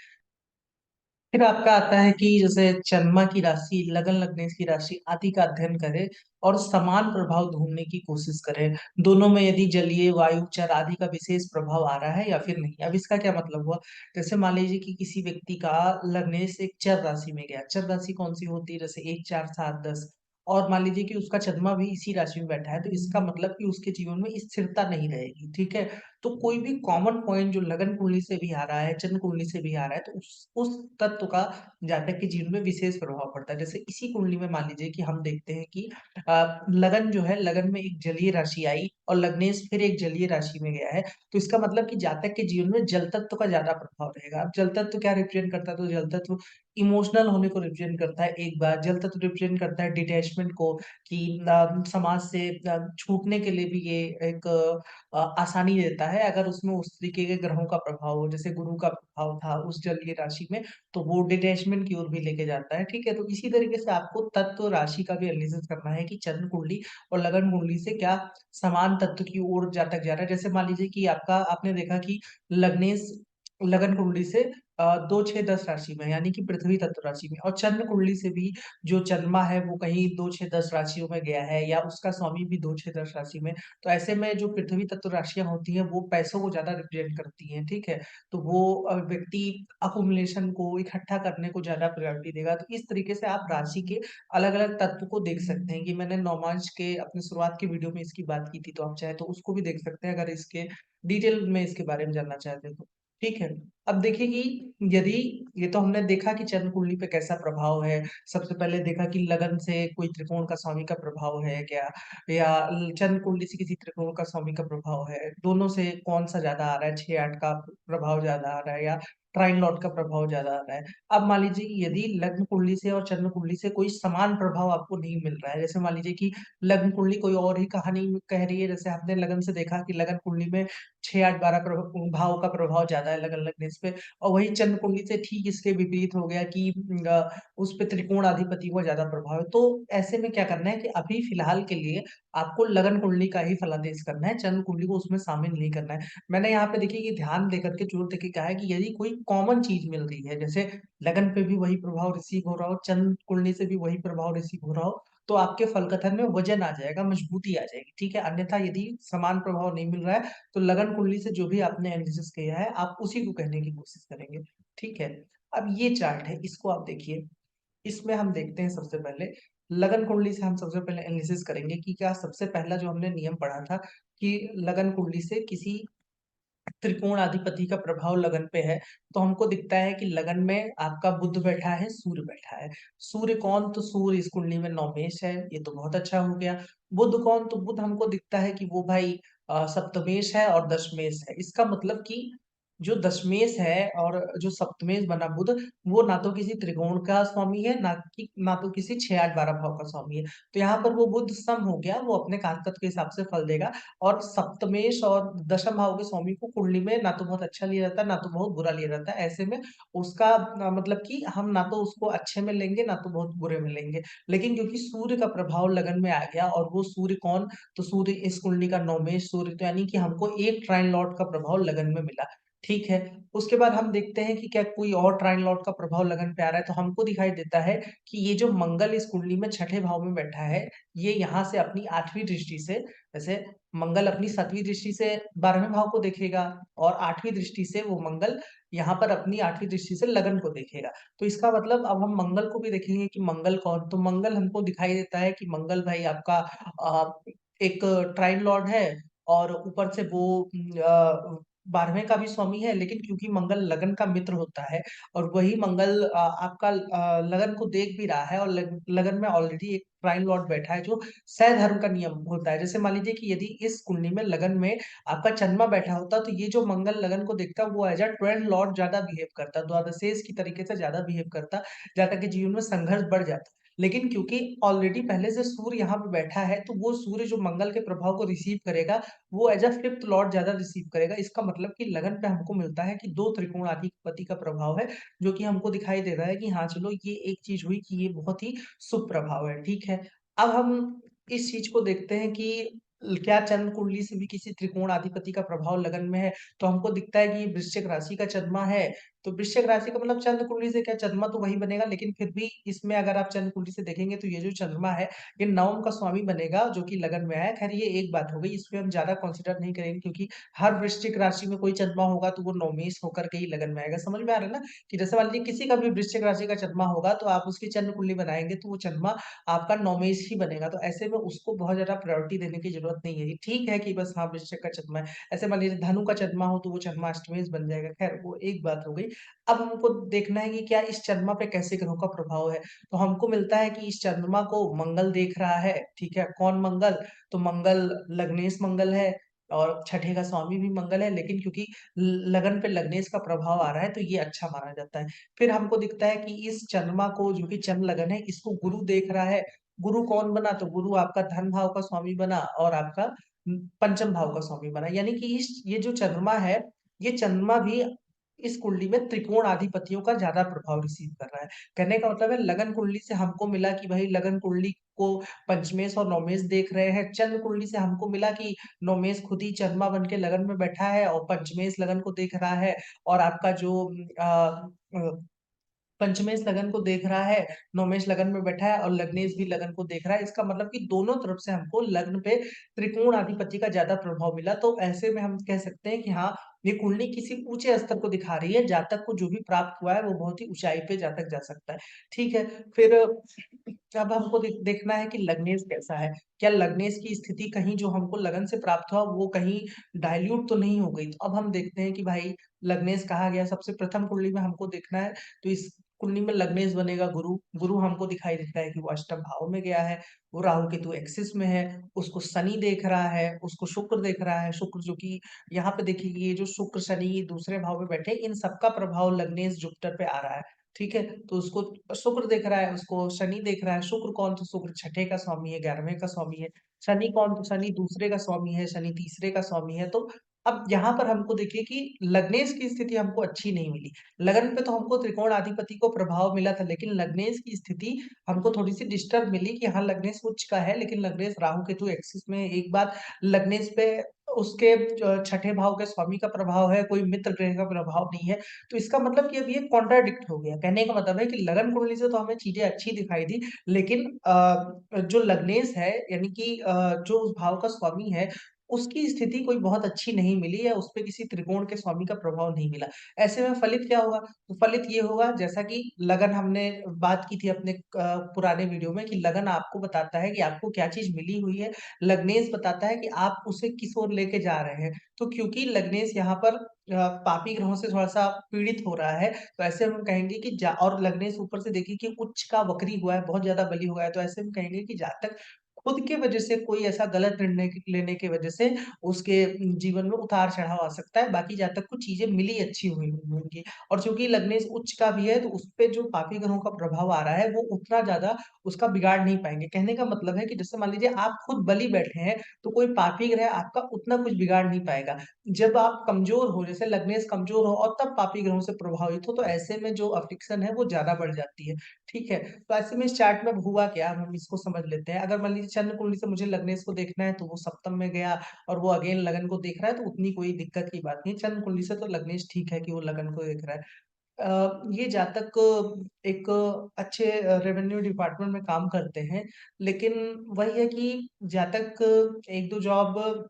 फिर आपका आता है कि जैसे चंद्रमा की राशि लगन लगने की राशि आदि का अध्ययन करें और समान प्रभाव ढूंढने की कोशिश करें, दोनों में यदि जलीय वायु चर आदि का विशेष प्रभाव आ रहा है या फिर नहीं। अब इसका क्या मतलब हुआ, जैसे मान लीजिए कि किसी व्यक्ति का लग्नेश एक चर राशि में गया, चर राशि कौन सी होती है, जैसे 1 4 7 10, और मान लीजिए कि उसका चंद्रमा भी इसी राशि में बैठा है, तो इसका मतलब कि उसके जीवन में स्थिरता नहीं रहेगी। ठीक है, तो कोई भी कॉमन पॉइंट जो लगन कुंडली से भी आ रहा है चंद्र कुंडली से भी आ रहा है, तो उस तत्व का जातक के जीवन में विशेष प्रभाव पड़ता है। जैसे इसी कुंडली में मान लीजिए कि हम देखते हैं कि लगन जो है, लगन में एक जलीय राशि आई और लग्नेश फिर एक जलीय राशि में गया है, तो इसका मतलब कि जातक के जीवन में जल तत्व का ज्यादा प्रभाव रहेगा। अब जल तत्व क्या रिप्रेजेंट करता है, तो जल तत्व इमोशनल होने को रिप्रेजेंट करता है। एक बार जल तत्व रिप्रेजेंट करता है डिटैचमेंट को, कि समाज से छूटने के लिए भी ये एक आसानी देता है अगर उसमें उस तरीके के ग्रहों का प्रभाव हो, जैसे गुरु का प्रभाव था उस जलीय राशि में, तो वो डिटैचमेंट की ओर भी लेके जाता है। ठीक है, तो इसी तरीके से आपको तत्व राशि का भी एनालिसिस करना है कि चंद्र कुंडली और लगन कुंडली से क्या समान तत्व की ओर जातक जा रहा है। जैसे मान लीजिए कि आपका आपने देखा कि लग्नेश लगन कुंडली से 2 6 10 राशि में, यानी कि पृथ्वी तत्व राशि में, और चंद्र कुंडली से भी जो चंद्रमा है वो कहीं 2 6 10 राशियों में गया है, या उसका स्वामी भी 2 6 10 राशि में, तो ऐसे में जो पृथ्वी तत्व राशियां होती हैं वो पैसों को ज्यादा रिप्रेजेंट करती हैं। ठीक है, तो वो व्यक्ति अकुमुलेशन को इकट्ठा करने को ज्यादा प्रायोरिटी देगा। तो इस तरीके से आप राशि के अलग अलग तत्व को देख सकते हैं, कि मैंने नौमांश के अपने शुरुआत के वीडियो में इसकी बात की थी, तो आप चाहे तो उसको भी देख सकते हैं अगर इसके डिटेल में इसके बारे में जानना चाहते हैं तो। ठीक है, अब देखिए कि यदि ये तो हमने देखा कि चंद्र कुंडली पे कैसा प्रभाव है। सबसे पहले देखा कि लगन से कोई त्रिकोण का स्वामी का प्रभाव है क्या, या चंद्र कुंडली से किसी त्रिकोण का स्वामी का प्रभाव है, दोनों से कौन सा ज्यादा आ रहा है, 6 8 का प्रभाव ज्यादा आ रहा है या ट्राइन लॉर्ड का प्रभाव ज्यादा आ रहा है। अब मान लीजिए कि यदि लग्न कुंडली से और चंद्र कुंडली से कोई समान प्रभाव आपको नहीं मिल रहा है, जैसे मान लीजिए कि लग्न कुंडली कोई और ही कहानी कह रही है, जैसे आपने लगन से देखा कि लगन कुंडली में 6 8 12 भाव का प्रभाव ज्यादा है लगन लगने पे, और वही चंद्र कुंडली से ठीक इसके विपरीत हो गया कि उस पे त्रिकोण अधिपति को ज्यादा प्रभाव है। तो ऐसे में क्या करना है कि अभी फिलहाल के लिए आपको लगन कुंडली का ही फलादेश करना है, चंद्र कुंडली को उसमें शामिल नहीं करना है। मैंने यहाँ पे देखिए कि ध्यान देकर के जोर देके कहा है कि यदि कोई कॉमन चीज मिल रही है, जैसे लगन पे भी वही प्रभाव रिसीव हो रहा हो, चंद्र कुंडली से भी वही प्रभाव रिसीव हो रहा हो, तो आपके फल कथन में वजन आ जाएगा, मजबूती आ जाएगी। ठीक है, अन्यथा यदि समान प्रभाव नहीं मिल रहा है, तो लगन कुंडली से जो भी आपने एनालिसिस किया है आप उसी को कहने की कोशिश करेंगे। ठीक है, अब ये चार्ट है, इसको आप देखिए। इसमें हम देखते हैं सबसे पहले लगन कुंडली से हम सबसे पहले एनालिसिस करेंगे कि क्या सबसे पहला जो हमने नियम पढ़ा था कि लगन कुंडली से किसी त्रिकोण अधिपति का प्रभाव लगन पे है, तो हमको दिखता है कि लगन में आपका बुध बैठा है, सूर्य बैठा है। सूर्य कौन? तो सूर्य इस कुंडली में नवमेश है, ये तो बहुत अच्छा हो गया। बुध कौन? तो बुध हमको दिखता है कि वो भाई सप्तमेश है और दशमेश है। इसका मतलब कि जो दशमेश है और जो सप्तमेश बना बुध, वो ना तो किसी त्रिकोण का स्वामी है, ना तो किसी 6 8 12 भाव का स्वामी है। तो यहाँ पर वो बुध सम हो गया, वो अपने कांतत्व के हिसाब से फल देगा। और सप्तमेश और दशम भाव के स्वामी को कुंडली में ना तो बहुत अच्छा लिया जाता है, ना तो बहुत बुरा लिया जाता है। ऐसे में उसका मतलब कि हम ना तो उसको अच्छे में लेंगे, ना तो बहुत बुरे में लेंगे। लेकिन क्योंकि सूर्य का प्रभाव लगन में आ गया, और वो सूर्य कौन? तो सूर्य इस कुंडली का नवमेश सूर्य, तो यानी कि हमको एक ट्राइन लॉर्ड का प्रभाव लगन में मिला। ठीक है। उसके बाद हम देखते हैं कि क्या कोई और ट्राइन लॉर्ड का प्रभाव लगन पे आ रहा है, तो हमको दिखाई देता है कि ये जो मंगल इस कुंडली में छठे भाव में बैठा है, ये यहाँ से अपनी 8वीं दृष्टि से, जैसे मंगल अपनी 7वीं दृष्टि से 12वें भाव को देखेगा, और 8वीं दृष्टि से वो मंगल यहाँ पर अपनी 8वीं दृष्टि से लगन को देखेगा। तो इसका मतलब अब हम मंगल को भी देखेंगे कि मंगल कौन? तो मंगल हमको दिखाई देता है कि मंगल भाई आपका एक ट्राइन लॉर्ड है, और ऊपर से वो 12वें का भी स्वामी है। लेकिन क्योंकि मंगल लगन का मित्र होता है, और वही मंगल आपका लगन को देख भी रहा है, और लगन में ऑलरेडी एक ट्राइन लॉर्ड बैठा है जो सहधर्म का नियम होता है। जैसे मान लीजिए कि यदि इस कुंडली में लगन में आपका चंद्रमा बैठा होता, तो ये जो मंगल लगन को देखता, वो एज अ 12 लॉर्ड ज्यादा बिहेव करता, द्वादशेष की तरीके से ज्यादा बिहेव करता, ज्यादा कि जीवन में संघर्ष बढ़ जाता। लेकिन क्योंकि ऑलरेडी पहले से सूर्य यहाँ पे बैठा है, तो वो सूर्य जो मंगल के प्रभाव को रिसीव करेगा, वो एज अ 5th लॉर्ड ज्यादा रिसीव करेगा। इसका मतलब कि लगन पे हमको मिलता है कि दो त्रिकोण अधिपति का प्रभाव है, जो कि हमको दिखाई दे रहा है कि हाँ चलो, ये एक चीज हुई कि ये बहुत ही शुभ प्रभाव है। ठीक है। अब हम इस चीज को देखते हैं कि क्या चंद्र कुंडली से भी किसी त्रिकोण अधिपति का प्रभाव लगन में है? तो हमको दिखता है कि ये वृश्चिक राशि का चंद्रमा है। तो वृश्चिक राशि का मतलब चंद्र कुंडली से क्या चंद्रमा तो वही बनेगा, लेकिन फिर भी इसमें अगर आप चंद्र कुंडली से देखेंगे, तो ये जो चंद्रमा है, ये नवम का स्वामी बनेगा, जो कि लगन में है। खैर, ये एक बात हो गई, इसमें हम ज्यादा कंसिडर नहीं करेंगे, क्योंकि हर वृश्चिक राशि में कोई चंद्रमा होगा तो वो नवमेश होकर के ही लगन में आएगा। समझ में आ रहा है ना? कि जैसे मान लीजिए किसी का भी वृश्चिक राशि का चंद्रमा होगा, तो आप उसकी चंद्र कुंडली बनाएंगे, तो वो चंद्रमा आपका नवमेश ही बनेगा। तो ऐसे में उसको बहुत ज्यादा प्रायोरिटी देने की जरूरत नहीं है। ठीक है कि बस हाँ वृश्चिक का चंद्रमा है। ऐसे मान लीजिए धनु का चंद्रमा हो, तो वो चंद्रमा अष्टमेश बन जाएगा। खैर, वो एक बात हो गई। अब हमको देखना है कि क्या इस चंद्रमा पे कैसे ग्रहों का प्रभाव है। तो हमको मिलता है कि इस चंद्रमा को मंगल देख रहा है। ठीक है। कौन मंगल? तो मंगल लग्नेश मंगल है, और छठे का स्वामी भी मंगल है। लेकिन क्योंकि लगन पे लग्नेश का प्रभाव आ रहा है, तो ये अच्छा माना जाता है। फिर हमको दिखता है कि इस चंद्रमा को, जो कि चंद्र लगन है, इसको गुरु देख रहा है। गुरु कौन बना? तो गुरु आपका धन भाव का स्वामी बना, और आपका पंचम भाव का स्वामी बना। यानी कि इस ये जो चंद्रमा है, ये चंद्रमा भी इस कुंडली में त्रिकोण आधिपतियों का ज्यादा प्रभाव रिसीव कर रहा है। कहने का मतलब है, लगन कुंडली से हमको मिला कि भाई लगन कुंडली को पंचमेश और नौमेश देख रहे हैं। चंद्र कुंडली से हमको मिला कि नौमेश खुद ही चंद्रमा बन के लगन में बैठा है, और पंचमेश लगन को देख रहा है। और आपका जो पंचमेश लगन को देख रहा है, नौमेश लगन में बैठा है, और लग्नेश भी लगन को देख रहा है। इसका मतलब कि दोनों तरफ से हमको लग्न पे त्रिकोण अधिपति का ज्यादा प्रभाव मिला। तो ऐसे में हम कह सकते हैं कि हाँ, ये कुंडली किसी ऊंचे स्तर को दिखा रही है। जातक को जो भी प्राप्त हुआ है, वो बहुत ही ऊंचाई पे जातक जा सकता है। ठीक है। फिर अब हमको देखना है कि लग्नेश कैसा है। क्या लग्नेश की स्थिति कहीं जो हमको लगन से प्राप्त हुआ, वो कहीं डाइल्यूट तो नहीं हो गई? तो अब हम देखते हैं कि भाई लग्नेश कहा गया। सबसे प्रथम कुंडली में हमको देखना है, तो इस कुंडली में लग्नेश बनेगा गुरु। गुरु हमको दिखाई देता है कि वो अष्टम भाव में गया है, वो राहु केतु एक्सिस में है। उसको शनि देख रहा है, उसको शुक्र देख रहा है। शुक्र जो कि यहाँ पे देखिए, ये जो शुक्र शनि ये दूसरे भाव में बैठे, इन सबका प्रभाव लग्नेश जुपिटर पे आ रहा है। ठीक है। तो उसको शुक्र देख रहा है, उसको शनि देख रहा है। शुक्र कौन? तो शुक्र छठे का स्वामी है, 11वें का स्वामी है। शनि कौन? तो शनि दूसरे का स्वामी है, शनि तीसरे का स्वामी है। तो अब यहाँ पर हमको देखिए कि लग्नेश की स्थिति हमको अच्छी नहीं मिली। लगन पे तो हमको त्रिकोण अधिपति को प्रभाव मिला था, लेकिन लग्नेश की स्थिति हमको थोड़ी सी डिस्टर्ब मिली कि हाँ लग्नेश उच्च का है, लेकिन लग्नेश राहु केतु एक्सिस में है। एक बात, लग्नेश पे उसके छठे भाव के स्वामी का प्रभाव है, कोई मित्र ग्रह का प्रभाव नहीं है। तो इसका मतलब कि अब ये कॉन्ट्राडिक्ट हो गया। कहने का मतलब है कि लगन कुंडली से तो हमें चीजें अच्छी दिखाई दी, लेकिन जो लग्नेश है, यानी कि जो उस भाव का स्वामी है, उसकी स्थिति कोई बहुत अच्छी नहीं मिली या उसपे किसी त्रिकोण के स्वामी का प्रभाव नहीं मिला। ऐसे में फलित क्या होगा? तो फलित ये होगा जैसा कि लगन हमने बात की थी अपने पुराने वीडियो में कि लगन आपको बताता है कि आपको क्या चीज़ मिली हुई है, लग्नेश बताता है कि आप उसे किस ओर लेके जा रहे हैं। तो क्योंकि लग्नेश यहाँ पर पापी ग्रहों से थोड़ा-सा पीड़ित हो रहा है, तो ऐसे में हम कहेंगे कि जा और लग्नेश ऊपर से देखिए कि उच्च का वक्री हुआ है, बहुत ज़्यादा बली हुआ है, तो ऐसे में कहेंगे कि जहाँ तक खुद के वजह से कोई ऐसा गलत निर्णय लेने की वजह से उसके जीवन में उतार-चढ़ाव आ सकता है, बाकी जहाँ तक कुछ चीज़ें मिली अच्छी हुई होंगी। और चूँकि लग्नेश उच्च का भी है, तो उसपे जो पापी ग्रहों का प्रभाव आ रहा है, वो उतना ज़्यादा उसका बिगाड़ नहीं पाएँगे। कहने का मतलब है कि जैसे मान लीजिए आप खुद बली बैठे हैं, तो कोई पापी ग्रह आपका उतना कुछ बिगाड़ नहीं पाएगा। जब आप कमज़ोर हो, जैसे लग्नेश कमज़ोर हो और तब पापी ग्रहों से प्रभावित हो, तो ऐसे में जो अफ़्लिक्शन है, वो ज़्यादा बढ़ जाती है। ठीक है? तो ऐसे में इस चार्ट में हुआ क्या, अब हम इसको समझ लेते हैं। अगर मान लीजिए चंद्र कुंडली से मुझे लग्नेश को देखना है, तो वो सप्तम में गया और वो अगेन लगन को देख रहा है, तो उतनी कोई दिक्कत की बात नहीं। चंद्र कुंडली से तो लग्नेश ठीक है कि वो लगन को देख रहा है। ये जातक एक अच्छे रेवेन्यू डिपार्टमेंट में काम करते हैं, लेकिन वही है कि जातक 1-2 जॉब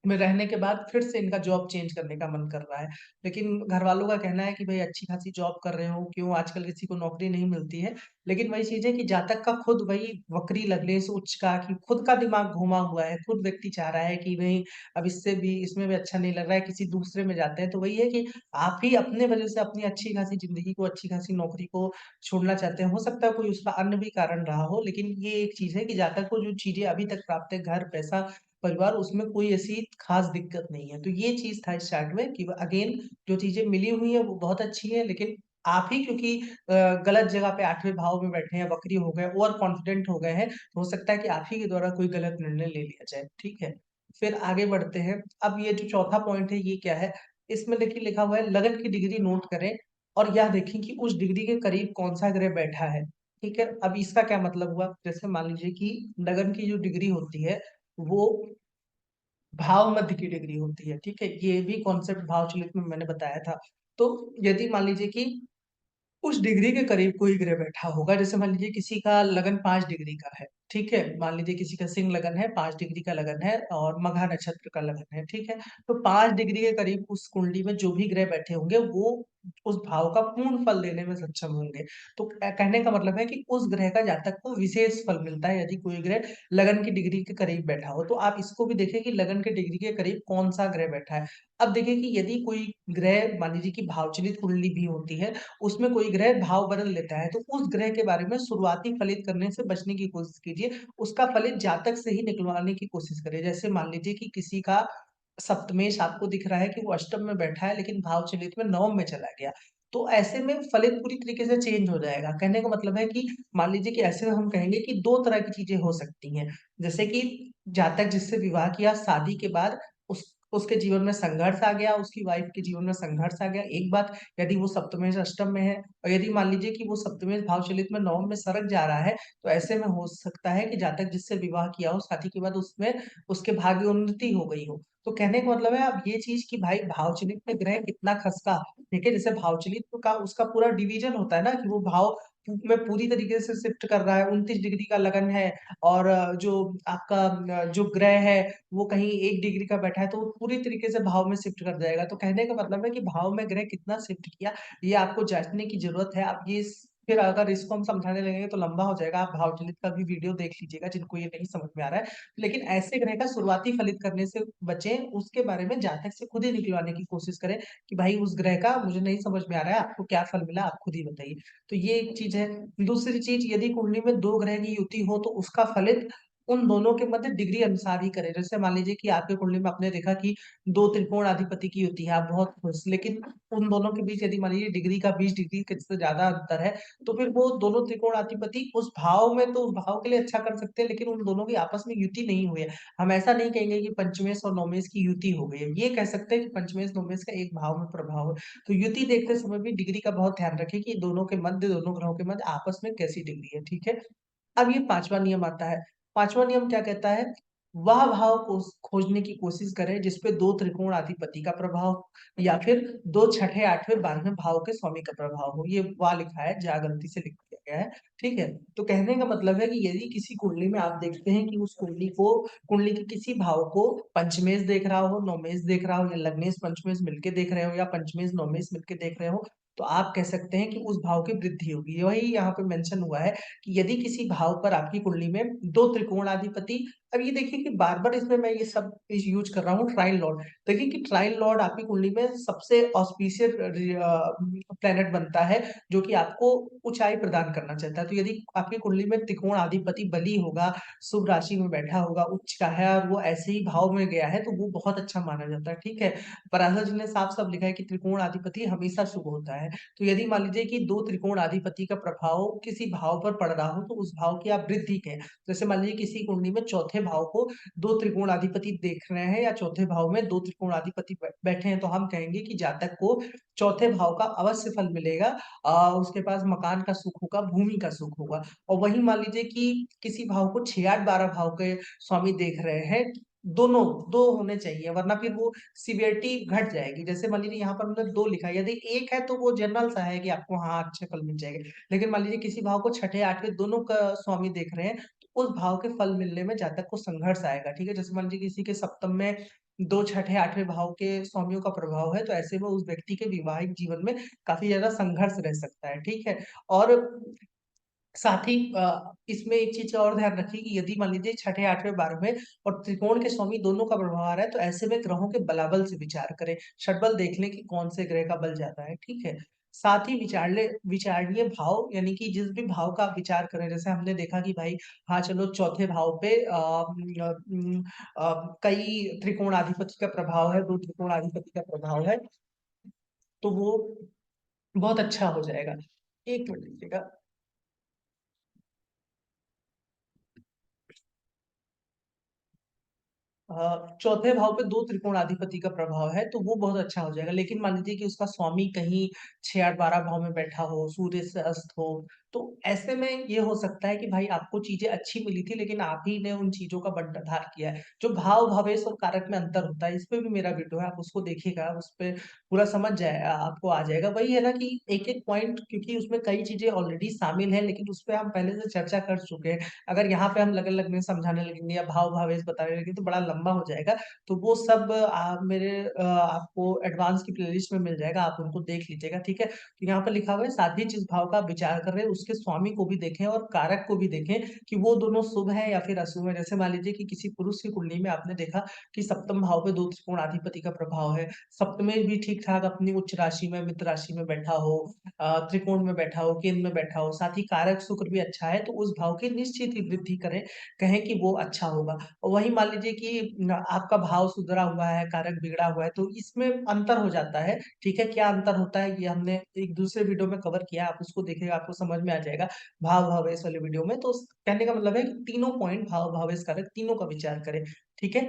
में रहने के बाद फिर से इनका जॉब चेंज करने का मन कर रहा है। लेकिन घरवालों का कहना है कि भई अच्छी-खासी जॉब कर रहे हो, क्यों आजकल किसी को नौकरी नहीं मिलती है। लेकिन वही चीज़ है कि जातक का खुद वही वक्री लग्नेश उच्च का कि खुद का दिमाग घुमा हुआ है, खुद व्यक्ति चाह रहा है कि नहीं अब इससे भी इसमें भी अच्छा नहीं लग रहा है, किसी दूसरे में जाते हैं। तो वही है कि आप ही अपने वजह से अपनी अच्छी-खासी ज़िंदगी को, अच्छी-खासी नौकरी को छोड़ना चाहते हैं। हो सकता है कोई उसका अन्य भी कारण रहा हो, लेकिन ये एक चीज़ है कि जातक को जो चीज़ें अभी तक प्राप्त है, घर, पैसा, परिवार उसमें कोई ऐसी ख़ास दिक्कत नहीं है। तो ये चीज़ था इस चार्ट में कि अगेन जो चीज़ें मिली हुई हैं वो बहुत अच्छी है, लेकिन आप ही क्योंकि गलत जगह पे 8वें भाव में बैठे हैं, वक्री हो गए, ओवर कॉन्फिडेंट हो गए हैं, तो हो सकता है कि आप ही के द्वारा कोई गलत निर्णय ले लिया जाए, ठीक है? फिर आगे बढ़ते हैं। अब ये जो चौथा पॉइंट है ये क्या है? इसमें देखिए लिखा हुआ है लगन की डिग्री नोट करें और यह देखें कि उस डिग्री के करीब कौन-सा ग्रह बैठा है, ठीक है? अब इसका क्या मतलब हुआ? जैसे मान लीजिए कि लगन की जो डिग्री होती है, वो भाव मध्य की डिग्री होती है, ठीक है? ये भी कॉन्सेप्ट भाव चलित में मैंने बताया था। तो यदि मान लीजिए कि उस डिग्री के करीब कोई ग्रह बैठा होगा, जैसे मान लीजिए किसी का लगन 5 डिग्री का है, ठीक है? मान लीजिए किसी का सिंह लगन है, 5 डिग्री का लगन है और मघा नक्षत्र का लगन है, ठीक है? तो 5 डिग्री के करीब उस कुंडली में जो भी ग्रह बैठे होंगे, वो उस भाव का पूर्ण फल देने में सक्षम होंगे। तो कहने का मतलब है कि उस ग्रह का जातक को विशेष फल मिलता है, यदि कोई ग्रह लगन की डिग्री के करीब बैठा हो। तो आप इसको भी देखें कि लगन की डिग्री के करीब कौन-सा ग्रह बैठा है। अब देखिए कि यदि कोई ग्रह मान लीजिए कि भावचलित कुंडली भी होती है, उसमें कोई ग्रह भाव बदल लेता है, तो उस ग्रह के बारे में शुरुआती फलित करने से बचने की कोशिश कीजिए। उसका फलित जातक से ही निकलवाने की कोशिश करिए। जैसे मान लीजिए कि किसी का सप्तमेश आपको दिख रहा है कि वो अष्टम में बैठा है, लेकिन भावचलित में नवम में चला गया। तो ऐसे में फलित पूरी तरीके से चेंज हो जाएगा। कहने का मतलब है कि मान लीजिए कि ऐसे में हम कहेंगे कि 2 तरह की चीज़ें हो सकती हैं। जैसे कि जातक जिससे विवाह किया, शादी के बाद उसके जीवन में संघर्ष आ गया, उसकी वाइफ के जीवन में संघर्ष आ गया। एक बात यदि वो सप्तमेश अष्टम में है और यदि मान लीजिए कि वो सप्तमेश भावचलित में नवम में सरक जा रहा है, तो ऐसे में हो सकता है कि जातक जिससे विवाह किया हो, शादी के बाद उसमें उसके भाग्योन्नति हो गई हो। तो कहने का मतलब है अब ये चीज़ कि भाई भावचलित में ग्रह कितना खसका, ठीक है? जैसे भावचलित का उसका पूरा डिवीज़न होता है ना कि वो भाव में पूरी तरीके से शिफ्ट कर रहा है, 29 डिग्री का लगन है और जो आपका जो ग्रह है वो कहीं 1 डिग्री का बैठा है, तो वो पूरी तरीके से भाव में शिफ्ट कर जाएगा। तो कहने का मतलब है कि भाव में ग्रह कितना शिफ्ट किया, ये आपको जाँचने की ज़रूरत है। आप ये स फिर अगर इसको हम समझाने लगेंगे तो लंबा हो जाएगा। आप भावचलित का भी वीडियो देख लीजिएगा जिनको ये नहीं समझ में आ रहा है। लेकिन ऐसे ग्रह का शुरुआती फलित करने से बचें, उसके बारे में जातक से खुद ही निकलवाने की कोशिश करें कि भाई उस ग्रह का मुझे नहीं समझ में आ रहा है, आपको क्या फल मिला आप खुद ही बताइए। तो ये एक चीज़ है। दूसरी चीज़ यदि कुंडली में 2 ग्रह की युति हो तो उसका फलित उन दोनों के मध्य डिग्री अनुसार ही करें। जैसे मान लीजिए कि आपकी कुंडली में आपने देखा कि 2 त्रिकोणाधिपति की युति है, आप बहुत खुश, लेकिन उन दोनों के बीच यदि मान लीजिए डिग्री का 20 डिग्री के से ज़्यादा अंतर है, तो फिर वो दोनों त्रिकोणाधिपति उस भाव में तो उस भाव के लिए अच्छा कर सकते हैं, लेकिन उन दोनों की आपस में युति नहीं हुई है। हम ऐसा नहीं कहेंगे कि पंचमेश और नवमेश की युति हो गई है। ये कह सकते हैं कि पंचमेश, नवमेश का एक भाव में प्रभाव है। तो युति देखते समय भी डिग्री का बहुत ध्यान रखें कि दोनों के मध्य, दोनों ग्रहों के मध्य आपस में कैसी डिग्री है, ठीक है? अब ये 5वाँ नियम आता है। 5वाँ नियम क्या कहता है? वह भाव को खोजने की कोशिश करें जिसपे 2 त्रिकोणाधिपति का प्रभाव या फिर 2 छठे, 8वें, 12वें भाव के स्वामी का प्रभाव हो। ये वाह लिखा है, जहाँ गलती से लिख दिया। गया है, ठीक है? तो कहने का मतलब है कि यदि किसी कुंडली में आप देखते हैं कि उस कुंडली के किसी भाव को पंचमेश देख रहा हो, नवमेश देख रहा हो या लग्नेश पंचमेश मिलके देख रहे हो या पंचमेश नवमेश मिलके देख रहे हो, तो आप कह सकते हैं कि उस भाव की वृद्धि होगी। वही यहाँ पे मेंशन हुआ है कि यदि किसी भाव पर आपकी कुंडली में 2 त्रिकोणाधिपति, अब ये देखिए कि बार-बार इसमें मैं ये सब यूज़ कर रहा हूँ ट्राइन लॉर्ड। देखिए कि ट्राइन लॉर्ड आपकी कुंडली में सबसे ऑस्पिशियस प्लैनेट बनता है, जो कि आपको ऊँचाई प्रदान करना चाहता है। तो यदि आपकी कुंडली में त्रिकोणाधिपति बली होगा, शुभ राशि में बैठा होगा, उच्च का है और वो ऐसे ही भाव में गया है, तो वो बहुत अच्छा माना जाता है, ठीक है? पराशर जी ने साफ-साफ लिखा है कि त्रिकोणाधिपति हमेशा शुभ होता है। तो यदि मान लीजिए कि 2 त्रिकोणाधिपति का प्रभाव किसी भाव पर पड़ रहा हो, तो उस भाव की आप वृद्धि कहें। जैसे मान लीजिए किसी कुंडली में चौथे भाव को 2 त्रिकोणाधिपति देख रहे हैं या चौथे भाव में 2 त्रिकोणाधिपति बैठे हैं, तो हम कहेंगे कि जातक को चौथे भाव का अवश्य फल मिलेगा। उसके पास मकान का सुख होगा, भूमि का सुख होगा। और वहीं मान लीजिए कि किसी भाव को 6, 8, 12 भाव के स्वामी देख रहे हैं, दोनों 2 होने चाहिए, वरना फिर वो सीवियरिटी घट जाएगी। जैसे मान लीजिए यहाँ पर हमने 2 लिखा है, यदि 1 है तो वो जनरल सा है कि आपको हाँ, अच्छे फल मिल जाएँगे। लेकिन मान लीजिए किसी भाव को छठे, 8वें दोनों का स्वामी देख रहे हैं, तो उस भाव के फल मिलने में जातक को संघर्ष आएगा, ठीक है? जैसे मान लीजिए किसी के सप्तम में 2 छठे, 8वें भाव के स्वामियों का प्रभाव है, तो ऐसे में उस व्यक्ति के वैवाहिक जीवन में काफ़ी ज़्यादा संघर्ष रह सकता है, ठीक है? और साथ ही इसमें एक चीज़ का और ध्यान रखिए कि यदि मान लीजिए छठे, 8वें, 12वें और त्रिकोण के स्वामी दोनों का प्रभाव आ रहा है, तो ऐसे में ग्रहों के बलाबल से विचार करें। षटबल देख लें कि कौन से ग्रह का बल ज़्यादा है, ठीक है? साथ ही विचारणीय भाव यानी कि जिस भी भाव का आप विचार करें, जैसे हमने देखा कि भाई हाँ, चलो चौथे भाव पे कई त्रिकोणाधिपति का प्रभाव है, 2 त्रिकोणाधिपति का प्रभाव है, तो वो बहुत अच्छा हो जाएगा। 1 मिनट रुकिएगा। चौथे भाव पे 2 त्रिकोणाधिपति का प्रभाव है, तो वो बहुत अच्छा हो जाएगा। लेकिन मान लीजिए कि उसका स्वामी कहीं 6, 8, 12 भाव में बैठा हो, सूर्य से अस्त हो, तो ऐसे में ये हो सकता है कि भाई आपको चीज़ें अच्छी मिली थी, लेकिन आप ही ने उन चीज़ों का बंटवार किया है। जो भाव, भवेश और कारक में अंतर होता है, इस पे भी मेरा वीडियो है, आप उसको देखिएगा, उस पे पूरा समझ आपको आ जाएगा। वही है ना कि एक-एक पॉइंट क्योंकि उसमें कई चीज़ें ऑलरेडी शामिल हैं, लेकिन उस पे हम पहले से चर्चा कर चुके हैं। अगर यहाँ पे हम लगन-लग में समझाने लगेंगे या भाव-भावेश बताने लगेंगे तो बड़ा लंबा हो जाएगा। तो वो सब आपको एडवांस की प्लेलिस्ट में मिल जाएगा, आप उनको देख लीजिएगा, ठीक है? तो यहाँ पे लिखा हुआ है साथ ही जिस भाव का आप विचार कर रहे हैं उसके स्वामी को भी देखें और कारक को भी देखें कि वो दोनों शुभ है या फिर अशुभ है। जैसे मान लीजिए कि किसी पुरुष की कुंडली में आपने देखा कि सप्तम भाव पे 2 त्रिकोणाधिपति का प्रभाव है, सप्तमेश भी ठीक-ठाक अपनी उच्च राशि में, मित्र राशि में बैठा हो, त्रिकोण में बैठा हो, केंद्र में बैठा हो, साथ ही कारक शुक्र भी अच्छा है, तो उस भाव की निश्चित ही वृद्धि करें, कहें कि वो अच्छा होगा। और वहीं मान लीजिए कि न आपका भाव सुधरा हुआ है, कारक बिगड़ा हुआ है, तो इसमें अंतर हो जाता है, ठीक है? क्या अंतर होता है ये हमने एक दूसरे वीडियो में कवर किया है, आप उसको देखिएगा आपको समझ में आ जाएगा, भाव भावेश वाले वीडियो में। तो कहने का मतलब है कि तीनों पॉइंट भाव, भावेश, कारक तीनों का विचार करें, ठीक है?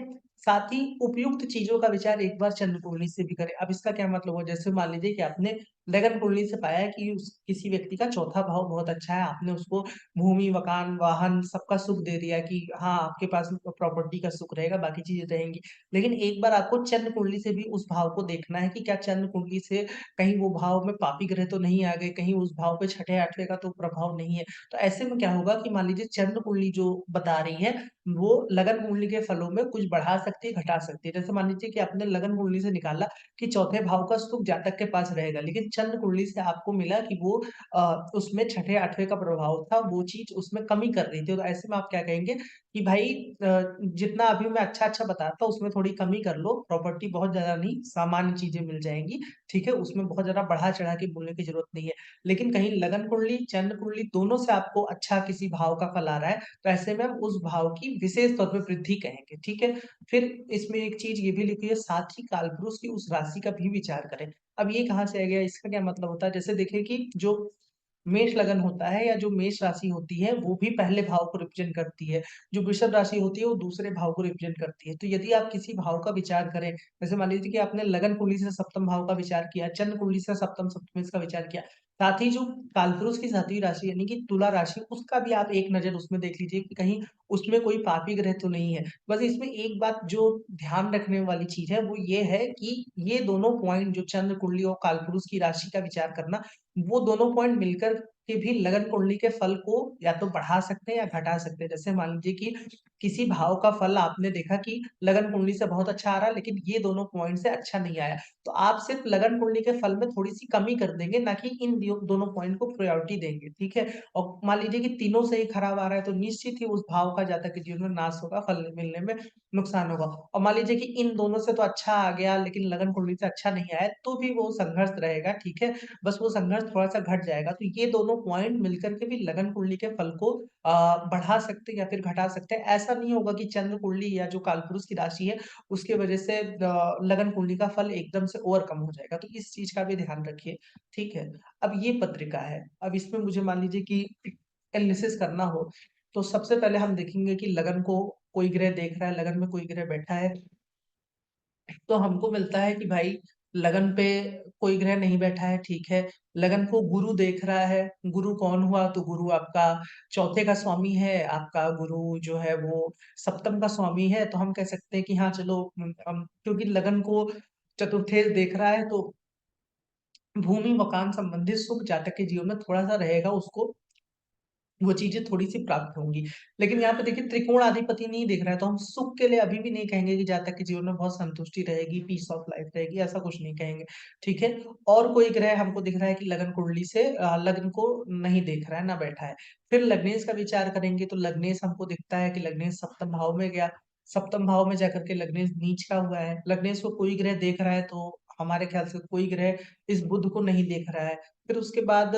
साथ ही उपयुक्त चीज़ों का विचार एक बार चंद्र कुंडली से भी करें। अब इसका क्या मतलब हुआ? जैसे मान लीजिए कि आपने लगन कुंडली से पाया है कि उस किसी व्यक्ति का चौथा भाव बहुत अच्छा है, आपने उसको भूमि, मकान, वाहन सबका सुख दे दिया कि हाँ, आपके पास प्रॉपर्टी का सुख रहेगा, बाकी चीज़ें रहेंगी। लेकिन एक बार आपको चंद्र कुंडली से भी उस भाव को देखना है कि क्या चंद्र कुंडली से कहीं वो भाव में पापी ग्रह तो नहीं आ गए, कहीं उस भाव पे छठे, 8वें का तो प्रभाव नहीं है। तो ऐसे में क्या होगा कि मान लीजिए चंद्र कुंडली जो बता रही है, वो लगन कुंडली के फलों में कुछ बढ़ा सकती है, घटा सकती है। जैसे मान लीजिए कि आपने लगन कुंडली से निकाला कि चौथे भाव का सुख जातक के पास रहेगा, लेकिन चंद्र कुंडली से आपको मिला कि वो उसमें छठे, 8वें का प्रभाव था, वो चीज़ उसमें कमी कर रही थी। तो ऐसे में आप क्या कहेंगे कि भाई जितना अभी मैं अच्छा-अच्छा बताता हूँ, उसमें थोड़ी कमी कर लो, प्रॉपर्टी बहुत ज़्यादा नहीं, सामान्य चीज़ें मिल जाएँगी, ठीक है? उसमें बहुत ज़्यादा बढ़ा-चढ़ा के बोलने की ज़रूरत नहीं है। लेकिन कहीं लगन कुंडली, चंद्र कुंडली दोनों से आपको अच्छा किसी भाव का फल आ रहा है, तो ऐसे में हम उस भाव की विशेष तौर पे वृद्धि कहेंगे, ठीक है? फिर इसमें एक चीज़ ये भी लिखी है, साथ ही कालपुरुष की उस राशि का भी विचार करें। अब ये कहाँ से आ गया? इसका क्या मतलब होता है? जैसे देखिए कि जो मेष लगन होता है या जो मेष राशि होती है, वो भी पहले भाव को रिप्रेज़ेंट करती है। जो वृषभ राशि होती है, वो दूसरे भाव को रिप्रेज़ेंट करती है। तो यदि आप किसी भाव का विचार करें, जैसे मान लीजिए कि आपने लगन कुंडली से सप्तम भाव का विचार किया, चंद्र कुंडली से सप्तम, सप्तमेश का विचार किया, साथ ही जो कालपुरुष की 7वीं राशि यानी कि तुला राशि, उसका भी आप एक नज़र उसमें देख लीजिए कि कहीं उसमें कोई पापी ग्रह तो नहीं है। बस इसमें एक बात जो ध्यान रखने वाली चीज़ है, वो ये है कि ये दोनों पॉइंट जो चंद्र कुंडली और कालपुरुष की राशि का विचार करना, वो दोनों पॉइंट मिलकर कि भी लगन कुंडली के फल को या तो बढ़ा सकते हैं या घटा सकते हैं। जैसे मान लीजिए कि किसी भाव का फल आपने देखा कि लगन कुंडली से बहुत अच्छा आ रहा है, लेकिन ये दोनों पॉइंट से अच्छा नहीं आया। तो आप सिर्फ लगन कुंडली के फल में थोड़ी-सी कमी कर देंगे, ना कि इन दोनों पॉइंट को प्रायोरिटी देंगे, ठीक है? और मान लीजिए कि तीनों से ही खराब आ रहा है, तो निश्चित ही उस भाव का जातक के जीवन में नाश होगा, फल मिलने में नुकसान होगा। और मान लीजिए कि इन दोनों से तो अच्छा आ गया, लेकिन लगन कुंडली से अच्छा नहीं आया, तो भी वो संघर्ष रहेगा, ठीक है? बस वो संघर्ष थोड़ा-सा घट जाएगा। तो ये दोनों पॉइंट मिलकर के भी लगन कुंडली के फल को बढ़ा सकते हैं या फिर घटा सकते हैं। ऐसा नहीं होगा कि चंद्र कुंडली या जो कालपुरुष की राशि है, उसकी वजह से लगन कुंडली का फल एकदम से और कम हो जाएगा। तो इस चीज़ का भी ध्यान रखिए, ठीक है? अब ये पत्रिका है, अब इसमें मुझे मान लीजिए कि एनालिसिस करना हो, तो सबसे पहले हम देखेंगे कि लगन को कोई ग्रह देख रहा है, लगन में कोई ग्रह बैठा है, तो हमको मिलता है कि भाई लगन पे कोई ग्रह नहीं बैठा है, ठीक है। लगन को गुरु देख रहा है, गुरु कौन हुआ? तो गुरु आपका चौथे का स्वामी है, आपका गुरु जो है वो सप्तम का स्वामी है, तो हम कह सकते हैं कि हाँ चलो क्योंकि लगन को चतुर्थेश देख रहा है, तो भूमि मकान संबंधित सुख जातक के जीवन में थोड़ा-सा रहेगा, उसको वो चीज़ें थोड़ी-सी प्राप्त होंगी। लेकिन यहाँ पे देखिए त्रिकोण अधिपति नहीं दिख रहा है, तो हम सुख के लिए अभी भी नहीं कहेंगे कि जातक के जीवन में बहुत संतुष्टि रहेगी, पीस ऑफ लाइफ रहेगी, ऐसा कुछ नहीं कहेंगे, ठीक है? और कोई ग्रह हमको दिख रहा है कि लगन कुंडली से लग्न को नहीं देख रहा है, ना बैठा है। फिर लग्नेश का विचार करेंगे तो लग्नेश हमको दिखता है कि लग्नेश सप्तम भाव में गया, सप्तम भाव में जाकर के लग्नेश नीच का हुआ है। लग्नेश को कोई ग्रह देख रहा है, तो हमारे ख्याल से कोई ग्रह इस बुध को नहीं देख रहा है। फिर उसके बाद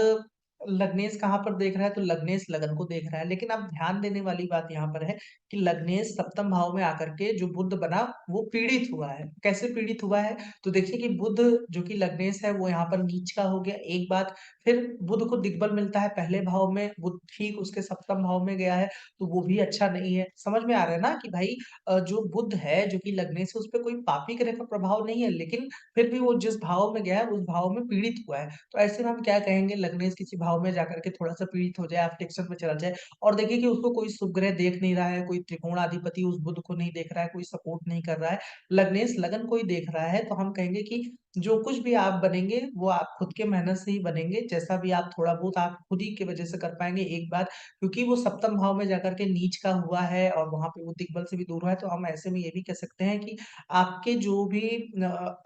लग्नेश कहाँ पर देख रहा है? तो लग्नेश लगन को देख रहा है। लेकिन अब ध्यान देने वाली बात यहाँ पर है कि लग्नेश सप्तम भाव में आकर के जो बुध बना, वो पीड़ित हुआ है। कैसे पीड़ित हुआ है? तो देखिए कि बुध जो कि लग्नेश है, वो यहाँ पर नीच का हो गया, एक बात। फिर बुध को दिग्बल मिलता है पहले भाव में, बुध ठीक उसके सप्तम भाव में गया है, तो वो भी अच्छा नहीं है। समझ में आ रहा है ना कि भाई जो बुध है, जो कि लग्नेश है, उसपे कोई पापी ग्रह का प्रभाव नहीं है, लेकिन फिर भी वो जिस भाव में गया है, उस भाव में पीड़ित हुआ है। तो ऐसे में हम क्या कहेंगे, लग्नेश किसी भाव में जाकर के थोड़ा-सा पीड़ित हो जाए, अफलिक्शन में चला जाए और देखिए कि उसको कोई शुभ ग्रह देख नहीं रहा है, कोई त्रिकोणाधिपति उस बुध को नहीं देख रहा है, कोई सपोर्ट नहीं कर रहा है, लग्नेश लगन को ही देख रहा है, तो हम कहेंगे कि जो कुछ भी आप बनेंगे, वो आप खुद के मेहनत से ही बनेंगे। जैसा भी आप थोड़ा बहुत आप खुद ही की वजह से कर पाएँगे, एक बात क्योंकि वो सप्तम भाव में जाकर के नीच का हुआ है और वहाँ पे वो दिग्बल से भी दूर हुआ है, तो हम ऐसे में ये भी कह सकते हैं कि आपके जो भी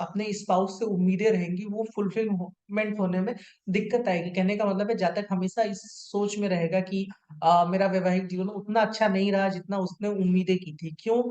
अपने स्पाउस से उम्मीदें रहेंगी वो फुलफिलमेंट होने में दिक्कत आएगी। कहने का मतलब है जातक हमेशा इस सोच में रहेगा कि मेरा वैवाहिक जीवन उतना अच्छा नहीं रहा जितना उसने उम्मीदें की थी। क्यों?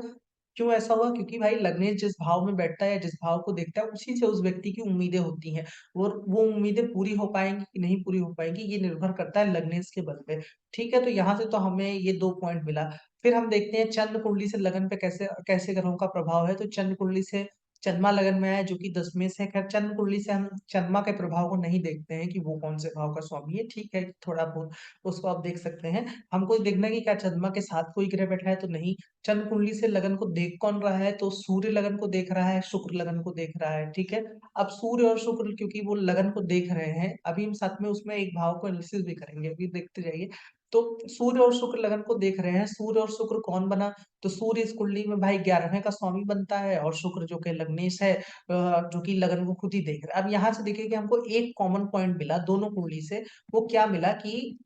क्यों ऐसा हुआ? क्योंकि भाई लग्नेश जिस भाव में बैठता है या जिस भाव को देखता है उसी से उस व्यक्ति की उम्मीदें होती हैं। और वो उम्मीदें पूरी हो पाएँगी कि नहीं पूरी हो पाएँगी ये निर्भर करता है लग्नेश के बल पे। ठीक है? तो यहाँ से तो हमें ये 2 पॉइंट मिला। फिर हम देखते हैं चंद्र कुंडली से लगन पे कैसे कैसे ग्रहों का प्रभाव है, तो चंद्र कुंडली से चंद्रमा लगन में है जो कि दशमें से है। खैर चंद्र कुंडली से हम चंद्रमा के प्रभाव को नहीं देखते हैं कि वो कौन से भाव का स्वामी है, ठीक है, थोड़ा बहुत उसको आप देख सकते हैं। हमको देखना है कि क्या चंद्रमा के साथ कोई ग्रह बैठा है तो नहीं। चंद्र कुंडली से लगन को देख कौन रहा है, तो सूर्य लगन को देख रहा है, शुक्र लगन को देख रहा है, ठीक है। अब सूर्य और शुक्र क्योंकि वो लगन को देख रहे हैं, अभी हम साथ में उसमें एक भाव को एनालिसिस भी करेंगे, अभी देखते जाइए। तो सूर्य और शुक्र लगन को देख रहे हैं, सूर्य और शुक्र कौन बना? तो सूर्य इस कुंडली में भाई 11वें का स्वामी बनता है और शुक्र जो कि लग्नेश है जो कि लगन को खुद ही देख रहा है। अब यहाँ से देखिए कि हमको एक कॉमन पॉइंट मिला दोनों कुंडली से, वो क्या मिला कि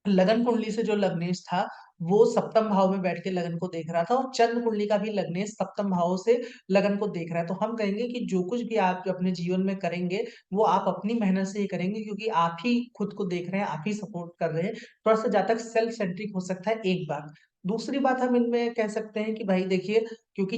लगन कुंडली से जो लग्नेश था, वो सप्तम भाव में बैठ के लगन को देख रहा था और चंद्र कुंडली का भी लग्नेश सप्तम भाव से लगन को देख रहा है। तो हम कहेंगे कि जो कुछ भी आप अपने जीवन में करेंगे, वो आप अपनी मेहनत से ही करेंगे क्योंकि आप ही खुद को देख रहे हैं, आप ही सपोर्ट कर रहे हैं। थोड़ा-सा जातक सेल्फ सेंट्रिक हो सकता है, एक बात। दूसरी बात हम इनमें कह सकते हैं कि भाई देखिए, क्योंकि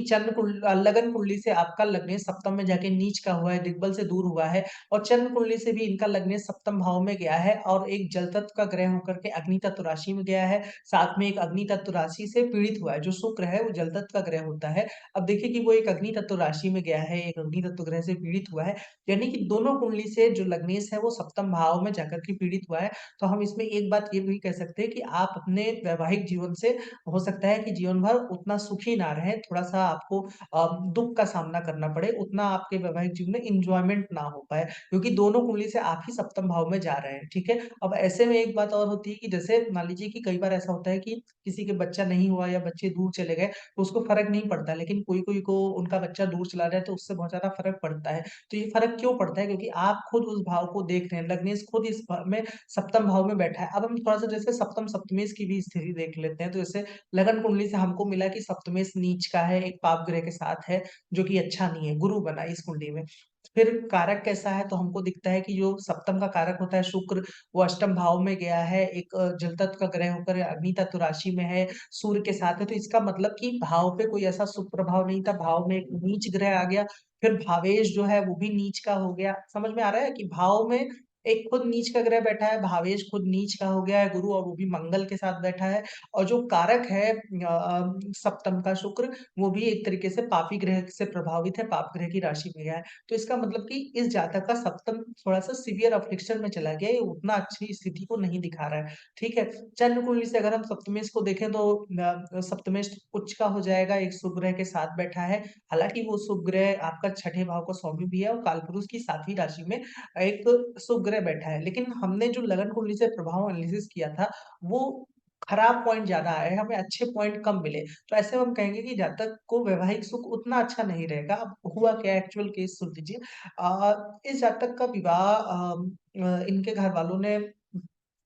लगन कुंडली से आपका लग्नेश सप्तम में जाके नीच का हुआ है, दिग्बल से दूर हुआ है और चंद्र कुंडली से भी इनका लग्नेश सप्तम भाव में गया है और एक जल तत्व का ग्रह होकर के अग्नि तत्व राशि में गया है, साथ में एक अग्नि तत्व राशि से पीड़ित हुआ है। जो शुक्र है वो जल तत्व का ग्रह होता है। अब देखिए कि वो एक अग्नि तत्व राशि में गया है, एक अग्नि तत्व ग्रह से पीड़ित हुआ है, यानी कि दोनों कुंडली से जो लग्नेश है वो सप्तम भाव में जाकर के पीड़ित हुआ है। तो हम इसमें एक बात ये भी कह सकते हैं कि आप अपने वैवाहिक जीवन से हो सकता है कि जीवन भर उतना सुखी ना रहें, थोड़ा-सा थोड़ा-सा आपको दुःख का सामना करना पड़े, उतना आपके वैवाहिक जीवन में एन्जॉयमेंट ना हो पाए, क्योंकि दोनों कुंडली से आप ही सप्तम भाव में जा रहे हैं, ठीक है? अब ऐसे में एक बात और होती है कि जैसे मान लीजिए कि कई बार ऐसा होता है कि किसी के बच्चा नहीं हुआ या बच्चे दूर चले गए, तो उसको फ़र्क नहीं पड़ता, लेकिन कोई-कोई को उनका बच्चा दूर चला जाए तो उससे बहुत ज़्यादा फ़र्क पड़ता है। तो ये फ़र्क क्यों पड़ता है? क्योंकि आप खुद उस भाव को देख रहे हैं, लग्नेश खुद इस में सप्तम भाव में बैठा है। अब हम थोड़ा-सा जैसे सप्तम सप्तमेश की भी स्थिति देख लेते हैं, तो जैसे लगन कुंडली से हमको मिला कि सप्तमेश नीच का है, एक पाप ग्रह के साथ है, जो कि अच्छा नहीं है, गुरु बना इस कुंडली में। फिर कारक कैसा है? तो हमको दिखता है कि जो सप्तम का कारक होता है शुक्र, वो अष्टम भाव में गया है, एक जल तत्व का ग्रह होकर अग्नि तत्व राशि में है, सूर्य के साथ है, तो इसका मतलब कि भाव पे कोई ऐसा सुप्रभाव नहीं था, भाव में एक नीच ग्रह आ गया, फिर भावेश जो है वो भी नीच का हो गया। समझ में आ रहा है कि भाव में एक खुद नीच का ग्रह बैठा है, भावेश खुद नीच का हो गया है गुरु, और वो भी मंगल के साथ बैठा है, और जो कारक है सप्तम का शुक्र, वो भी एक तरीके से पापी ग्रह से प्रभावित है, पाप ग्रह की राशि में गया है। तो इसका मतलब कि इस जातक का सप्तम थोड़ा-सा सीवियर अफ़्लिक्शन में चला गया है, ये उतना अच्छी स्थिति को नहीं दिखा रहा है, ठीक है? चंद्र कुंडली से अगर हम सप्तमेश को देखें तो सप्तमेश उच्च का हो जाएगा, एक शुभ ग्रह के साथ बैठा है। हालाँकि वो शुभ ग्रह आपका छठे भाव का स्वामी भी है और कालपुरुष की 7वीं राशि में एक शुभ ग्रह बैठा है। लेकिन हमने जो लगन कुंडली से प्रभाव एनालिसिस किया था, वो खराब पॉइंट ज़्यादा आए, हमें अच्छे पॉइंट कम मिले। तो ऐसे में हम कहेंगे कि जातक को वैवाहिक सुख उतना अच्छा नहीं रहेगा। अब हुआ क्या एक्चुअल केस सुन लीजिए। इस जातक का विवाह इनके घरवालों ने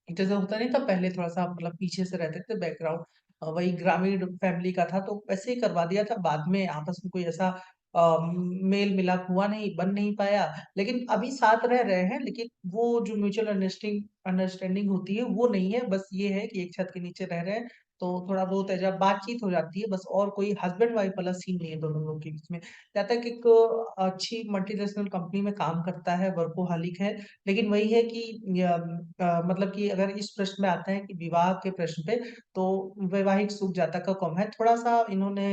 जैसे होता नहीं था पहले थोड़ा-सा मतलब पीछे से रहते थे बैकग्राउंड, वही ग्रामीण फैमिली का था तो वैसे ही करवा दिया था। बाद में आपस में कोई ऐसा मेल-मिलाप हुआ नहीं, बन नहीं पाया। लेकिन अभी साथ रह रहे हैं, लेकिन वो जो म्यूचुअल अंडरस्टैंडिंग होती है वो नहीं है। बस ये है कि एक छत के नीचे रह रहे हैं, तो थोड़ा बहुत ऐजा बातचीत हो जाती है बस, और कोई हस्बैंड वाइफ वाला सीन नहीं है दोनों लोगों के बीच में। जहाँ तक एक अच्छी मल्टीनेशनल कंपनी में काम करता है, वर्कोहॉलिक है, लेकिन वही है कि मतलब कि अगर इस प्रश्न में आता है कि विवाह के प्रश्न पे, तो वैवाहिक सुख जातक का कम है। थोड़ा-सा इन्होंने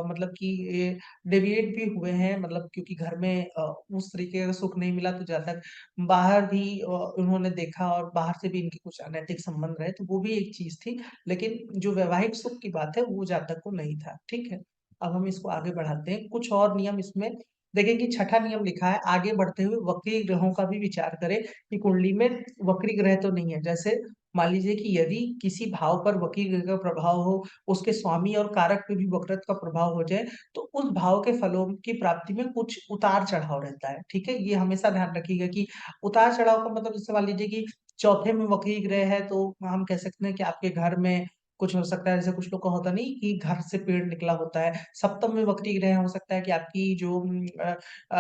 मतलब कि ये डेविएट भी हुए हैं, मतलब क्योंकि घर में उस तरीके का सुख नहीं मिला तो जातक बाहर भी उन्होंने देखा और बाहर से भी इनके कुछ अनैतिक संबंध रहे, तो वो भी एक चीज़ थी। लेकिन जो वैवाहिक सुख की बात है, वो जातक को नहीं था, ठीक है? अब हम इसको आगे बढ़ाते हैं। कुछ और नियम इसमें देखिए कि छठा नियम लिखा है, आगे बढ़ते हुए वक्री ग्रहों का भी विचार करें कि कुंडली में वक्री ग्रह तो नहीं है। जैसे मान लीजिए कि यदि किसी भाव पर वक्री ग्रह का प्रभाव हो, उसके स्वामी और कारक पे भी वक्रत्व का प्रभाव हो जाए, तो उस भाव के फलों की प्राप्ति में कुछ उतार-चढ़ाव रहता है, ठीक है? ये हमेशा ध्यान रखिएगा कि उतार-चढ़ाव का मतलब जैसे मान लीजिए कि चौथे में वक्री ग्रह है, तो हम कह सकते हैं कि आपके घर में कुछ हो सकता है, जैसे कुछ लोग का होता नहीं कि घर से पेड़ निकला होता है। सप्तम में वक्री ग्रह हो सकता है कि आपकी जो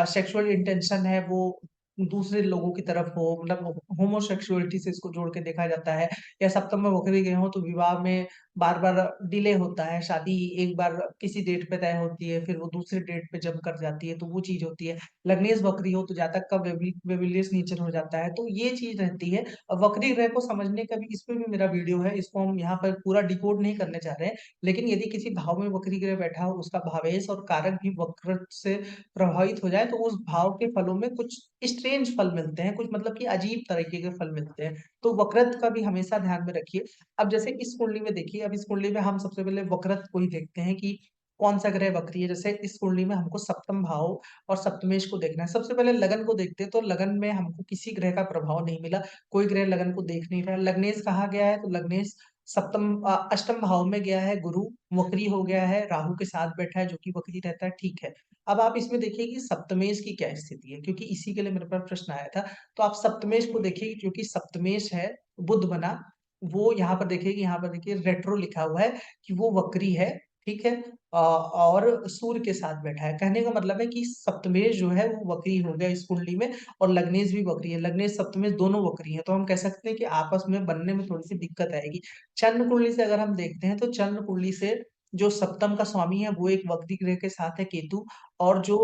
सेक्सुअल इंटेंशन है वो दूसरे लोगों की तरफ हो, मतलब होमोसेक्सुअलिटी से इसको जोड़ के देखा जाता है, या सप्तम में वक्री ग्रह हो तो विवाह में बार-बार डिले होता है, शादी एक बार किसी डेट पे तय होती है, फिर वो दूसरे डेट पे जम कर जाती है, तो वो चीज़ होती है। लग्नेश वक्री हो तो जातक का वेविलियस नेचर हो जाता है, तो ये चीज़ रहती है। वक्री ग्रह को समझने का भी इसमें भी मेरा वीडियो है, इसको हम यहाँ पर पूरा डिकोड नहीं करने जा रहे हैं। लेकिन यदि किसी भाव में वक्री ग्रह बैठा हो, उसका भावेश और कारक भी वक्र से प्रभावित हो जाए, तो उस भाव के फलों में कुछ स्ट्रेंज फल मिलते हैं, कुछ मतलब कि अजीब तरीके के फल मिलते हैं। तो वक्रत्व का भी हमेशा ध्यान में रखिए। अब जैसे इस कुंडली में देखिए, अब इस कुंडली में हम सबसे पहले वक्रत्व को ही देखते हैं कि कौन-सा ग्रह वक्री है। जैसे इस कुंडली में हमको सप्तम भाव और सप्तमेश को देखना है। सबसे पहले लगन को देखते हैं, तो लगन में हमको किसी ग्रह का प्रभाव नहीं मिला। कोई ग्रह लगन को देख नहीं रहा। लग्नेश कहाँ गया है? तो लग्नेश अष्टम भाव में गया है, गुरु वक्री हो गया है, राहु के साथ बैठा है जो कि वक्री रहता है, ठीक है। अब आप इसमें देखिए कि सप्तमेश की क्या स्थिति है, क्योंकि इसी के लिए मेरे पास प्रश्न आया था। तो आप सप्तमेश को देखिए, जो कि सप्तमेश है, बुध बना, वो यहाँ पर देखिए कि यहाँ पर देखिए रेट्रो लिखा हुआ है कि वो वक्री है, ठीक है? और सूर्य के साथ बैठा है। कहने का मतलब है कि सप्तमेश जो है वो वक्री हो गया इस कुंडली में, और लग्नेश भी वक्री है। लग्नेश, सप्तमेश दोनों वक्री हैं, तो हम कह सकते हैं कि आपस में बनने में थोड़ी-सी दिक्कत आएगी। चंद्र कुंडली से अगर हम देखते हैं, तो चंद्र कुंडली से जो सप्तम का स्वामी है, वो एक वक्री ग्रह के साथ है, केतु, और जो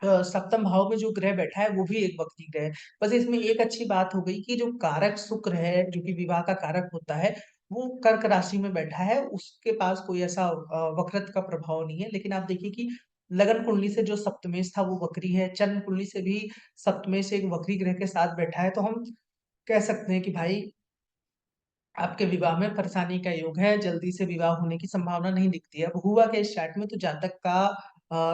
सप्तम भाव में जो ग्रह बैठा है वो भी एक वक्री ग्रह है। बस इसमें एक अच्छी बात हो गई कि जो कारक शुक्र है, जो कि विवाह का कारक होता है, वो कर्क राशि में बैठा है, उसके पास कोई ऐसा वक्रत्व का प्रभाव नहीं है। लेकिन आप देखिए कि लगन कुंडली से जो सप्तमेश था वो वक्री है, चंद्र कुंडली से भी सप्तमेश एक वक्री ग्रह के साथ बैठा है, तो हम कह सकते हैं कि भाई आपके विवाह में परेशानी का योग है, जल्दी से विवाह होने की संभावना नहीं दिखती है। अब हुआ क्या स्टार्ट में, तो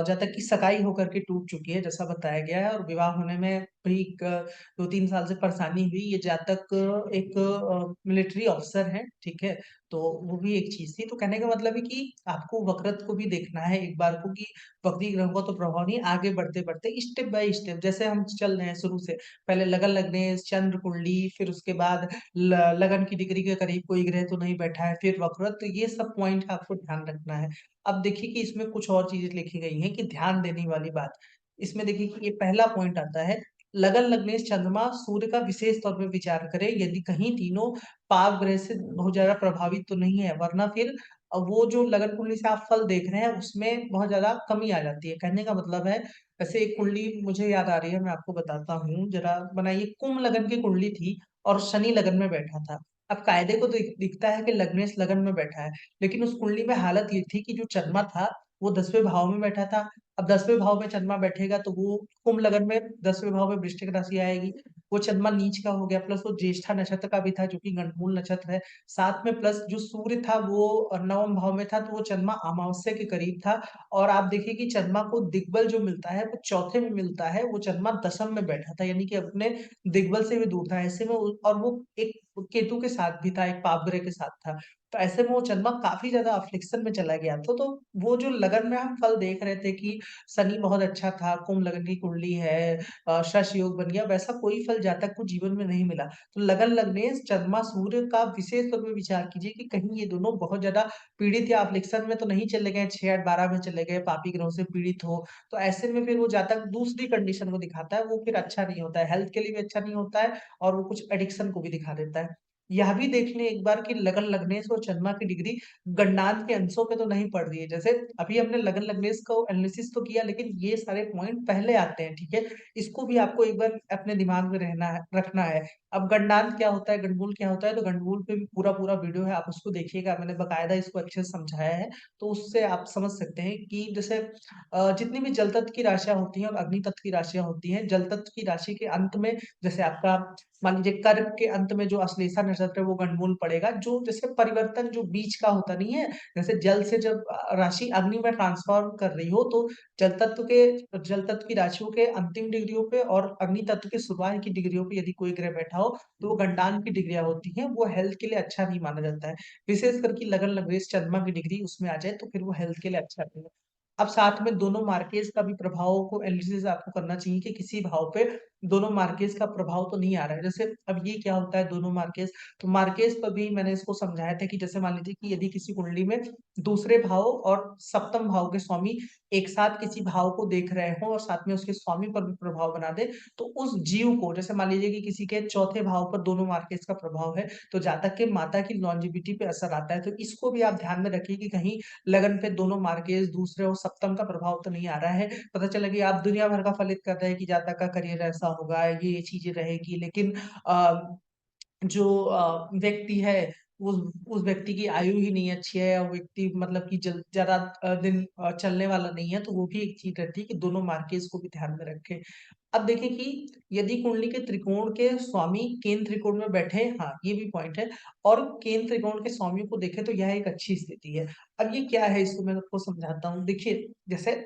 जातक की सगाई होकर के टूट चुकी है, जैसा बताया गया है, और विवाह होने में भी 2-3 साल से परेशानी हुई। ये जातक एक मिलिट्री ऑफिसर हैं, ठीक है? तो वो भी एक चीज़ थी। तो कहने का मतलब है कि आपको वक्रत को भी देखना है एक बार को, कि वक्री ग्रहों का तो प्रभाव नहीं, आगे बढ़ते-बढ़ते स्टेप बाय स्टेप जैसे हम चल रहे हैं शुरू से, पहले लगन लगनेश, चंद्र कुंडली, फिर उसके बाद लगन की डिग्री के करीब कोई ग्रह तो नहीं बैठा है, फिर वक्रत, तो ये सब पॉइंट आपको ध्यान रखना है। अब देखिए कि इसमें कुछ और चीजें लिखी गई हैं कि ध्यान देने वाली बात। इसमें देखिए कि ये पहला पॉइंट आता है, लगन लग्नेश चंद्रमा सूर्य का विशेष तौर पे विचार करें यदि कहीं तीनों पाप ग्रह से बहुत ज्यादा प्रभावित तो नहीं है, वरना फिर वो जो लगन कुंडली से आप फल देख रहे हैं उसमें बहुत ज्यादा कमी आ जाती है। कहने का मतलब है, वैसे एक कुंडली मुझे याद आ रही है, मैं आपको बताता हूँ जरा। बनाइए, कुंभ लगन की कुंडली थी और शनि लगन में बैठा था। अब कायदे को दिखता है कि लग्नेश लगन में बैठा है, लेकिन उस कुंडली में हालत ये थी कि जो चंद्रमा था वो 10वें भाव में बैठा था। अब 10वें भाव में चंद्रमा बैठेगा तो वो कुंभ लगन में 10वें भाव में वृश्चिक राशि आएगी। वो चंद्रमा नीच का हो गया, प्लस वो ज्येष्ठा नक्षत्र का भी था जो कि गंडमूल नक्षत्र है। साथ में प्लस जो सूर्य था वो नवम भाव में था, तो वो चंद्रमा अमावस्या के करीब था। और आप देखिए कि चंद्रमा को दिग्बल जो मिलता है वो चौथे में मिलता है, वो चंद्रमा दसम में बैठा था, यानी कि अपने दिग्बल से भी दूर था। ऐसे में और वो एक केतु के साथ भी था, एक पाप ग्रह के साथ था। तो ऐसे में वो चंद्रमा काफी ज्यादा अफ्लिक्शन में चला गया था। तो वो जो लगन में हम फल देख रहे थे कि शनि बहुत अच्छा था, कुंभ लगन की कुंडली है, शश योग बन गया, वैसा कोई फल जातक को जीवन में नहीं मिला। तो लगन लगने चंद्रमा सूर्य का विशेष तौर पर विचार कीजिए कि कहीं ये दोनों बहुत ज्यादा पीड़ित या अफ्लिक्शन में तो नहीं चले गए, 6 8 12 में चले गए, पापी ग्रहों से पीड़ित हो। तो ऐसे में फिर वो जातक दूसरी कंडीशन को दिखाता है, वो फिर अच्छा नहीं होता है, हेल्थ के लिए भी अच्छा नहीं होता है, और वो कुछ एडिक्शन को भी दिखा देता है। यह भी देख लें एक बार कि लगन लगनेश और चंद्रमा की डिग्री गणनांक के अंशों पे तो नहीं पड़ रही है। जैसे अभी हमने लगन लगनेश को एनालिसिस तो किया, लेकिन ये सारे पॉइंट पहले आते हैं, ठीक है? इसको भी आपको एक बार अपने दिमाग में रहना है, रखना है। अब गणनांक क्या होता है, गणमूल क्या होता है, तो गणमूल पे भी पूरा पूरा वीडियो है, आप उसको देखिएगा, मैंने बकायदा इसको अच्छे से समझाया है। तो उससे आप समझ सकते हैं कि जैसे जितनी भी जल तत्व की राशियां होती हैं और अग्नि तत्व की राशियां होती हैं, जल तत्व की राशि के अंत में, जैसे आपका मान लीजिए कर्क के अंत में जो अश्लेषा नक्षत्र है वो गंडमूल पड़ेगा, जो जैसे परिवर्तन जो बीच का होता नहीं है, जैसे जल से जब राशि अग्नि में ट्रांसफॉर्म कर रही हो, तो जल तत्व की राशियों के अंतिम डिग्रियों पे और अग्नि तत्व के शुरुआत की डिग्रियों पे यदि कोई ग्रह बैठा हो, तो वो गंडान की डिग्रियां होती हैं, वो हेल्थ के लिए अच्छा नहीं माना जाता है। विशेष करके लगन लग्नेश चंद्रमा की डिग्री उसमें आ जाए तो फिर वो हेल्थ के लिए अच्छा नहीं है। अब साथ में दोनों मार्केज का भी प्रभाव को एनालिसिस आपको करना चाहिए कि किसी भाव पे दोनों मार्केज का प्रभाव तो नहीं आ रहा है। जैसे अब ये क्या होता है दोनों मार्केज, तो मार्केज पर भी मैंने इसको समझाया था कि जैसे मान लीजिए कि यदि किसी कुंडली में दूसरे भाव और सप्तम भाव के स्वामी एक साथ किसी भाव को देख रहे हो और साथ में उसके स्वामी पर भी प्रभाव बना दे, तो उस जीव को, जैसे मान लीजिए कि किसी के चौथे भाव पर दोनों मार्केज का प्रभाव है, तो जातक के माता की लॉन्जिविटी पे असर आता है। तो इसको भी आप ध्यान में रखिए कि कहीं लगन पे दोनों मार्केज दूसरे और सप्तम का प्रभाव तो नहीं आ रहा है। पता चला कि आप दुनिया भर का फलित कर रहे हैं कि जातक का करियर ऐसा होगा, ये चीजें रहेगी, लेकिन जो व्यक्ति है उस व्यक्ति की आयु ही नहीं अच्छी है, और व्यक्ति मतलब कि ज्यादा दिन चलने वाला नहीं है, तो वो भी एक चीज रहती है कि दोनों मार्केज को भी ध्यान में रखें। अब देखें कि यदि कुंडली के त्रिकोण के स्वामी केंद्र त्रिकोण में बैठे, हाँ ये भी पॉइंट है, और केंद्र त्रिकोण के स्वामियों को देखें तो यह एक अच्छी स्थिति है। अब ये क्या है, इसको मैं आपको समझाता हूँ। देखिए, जैसे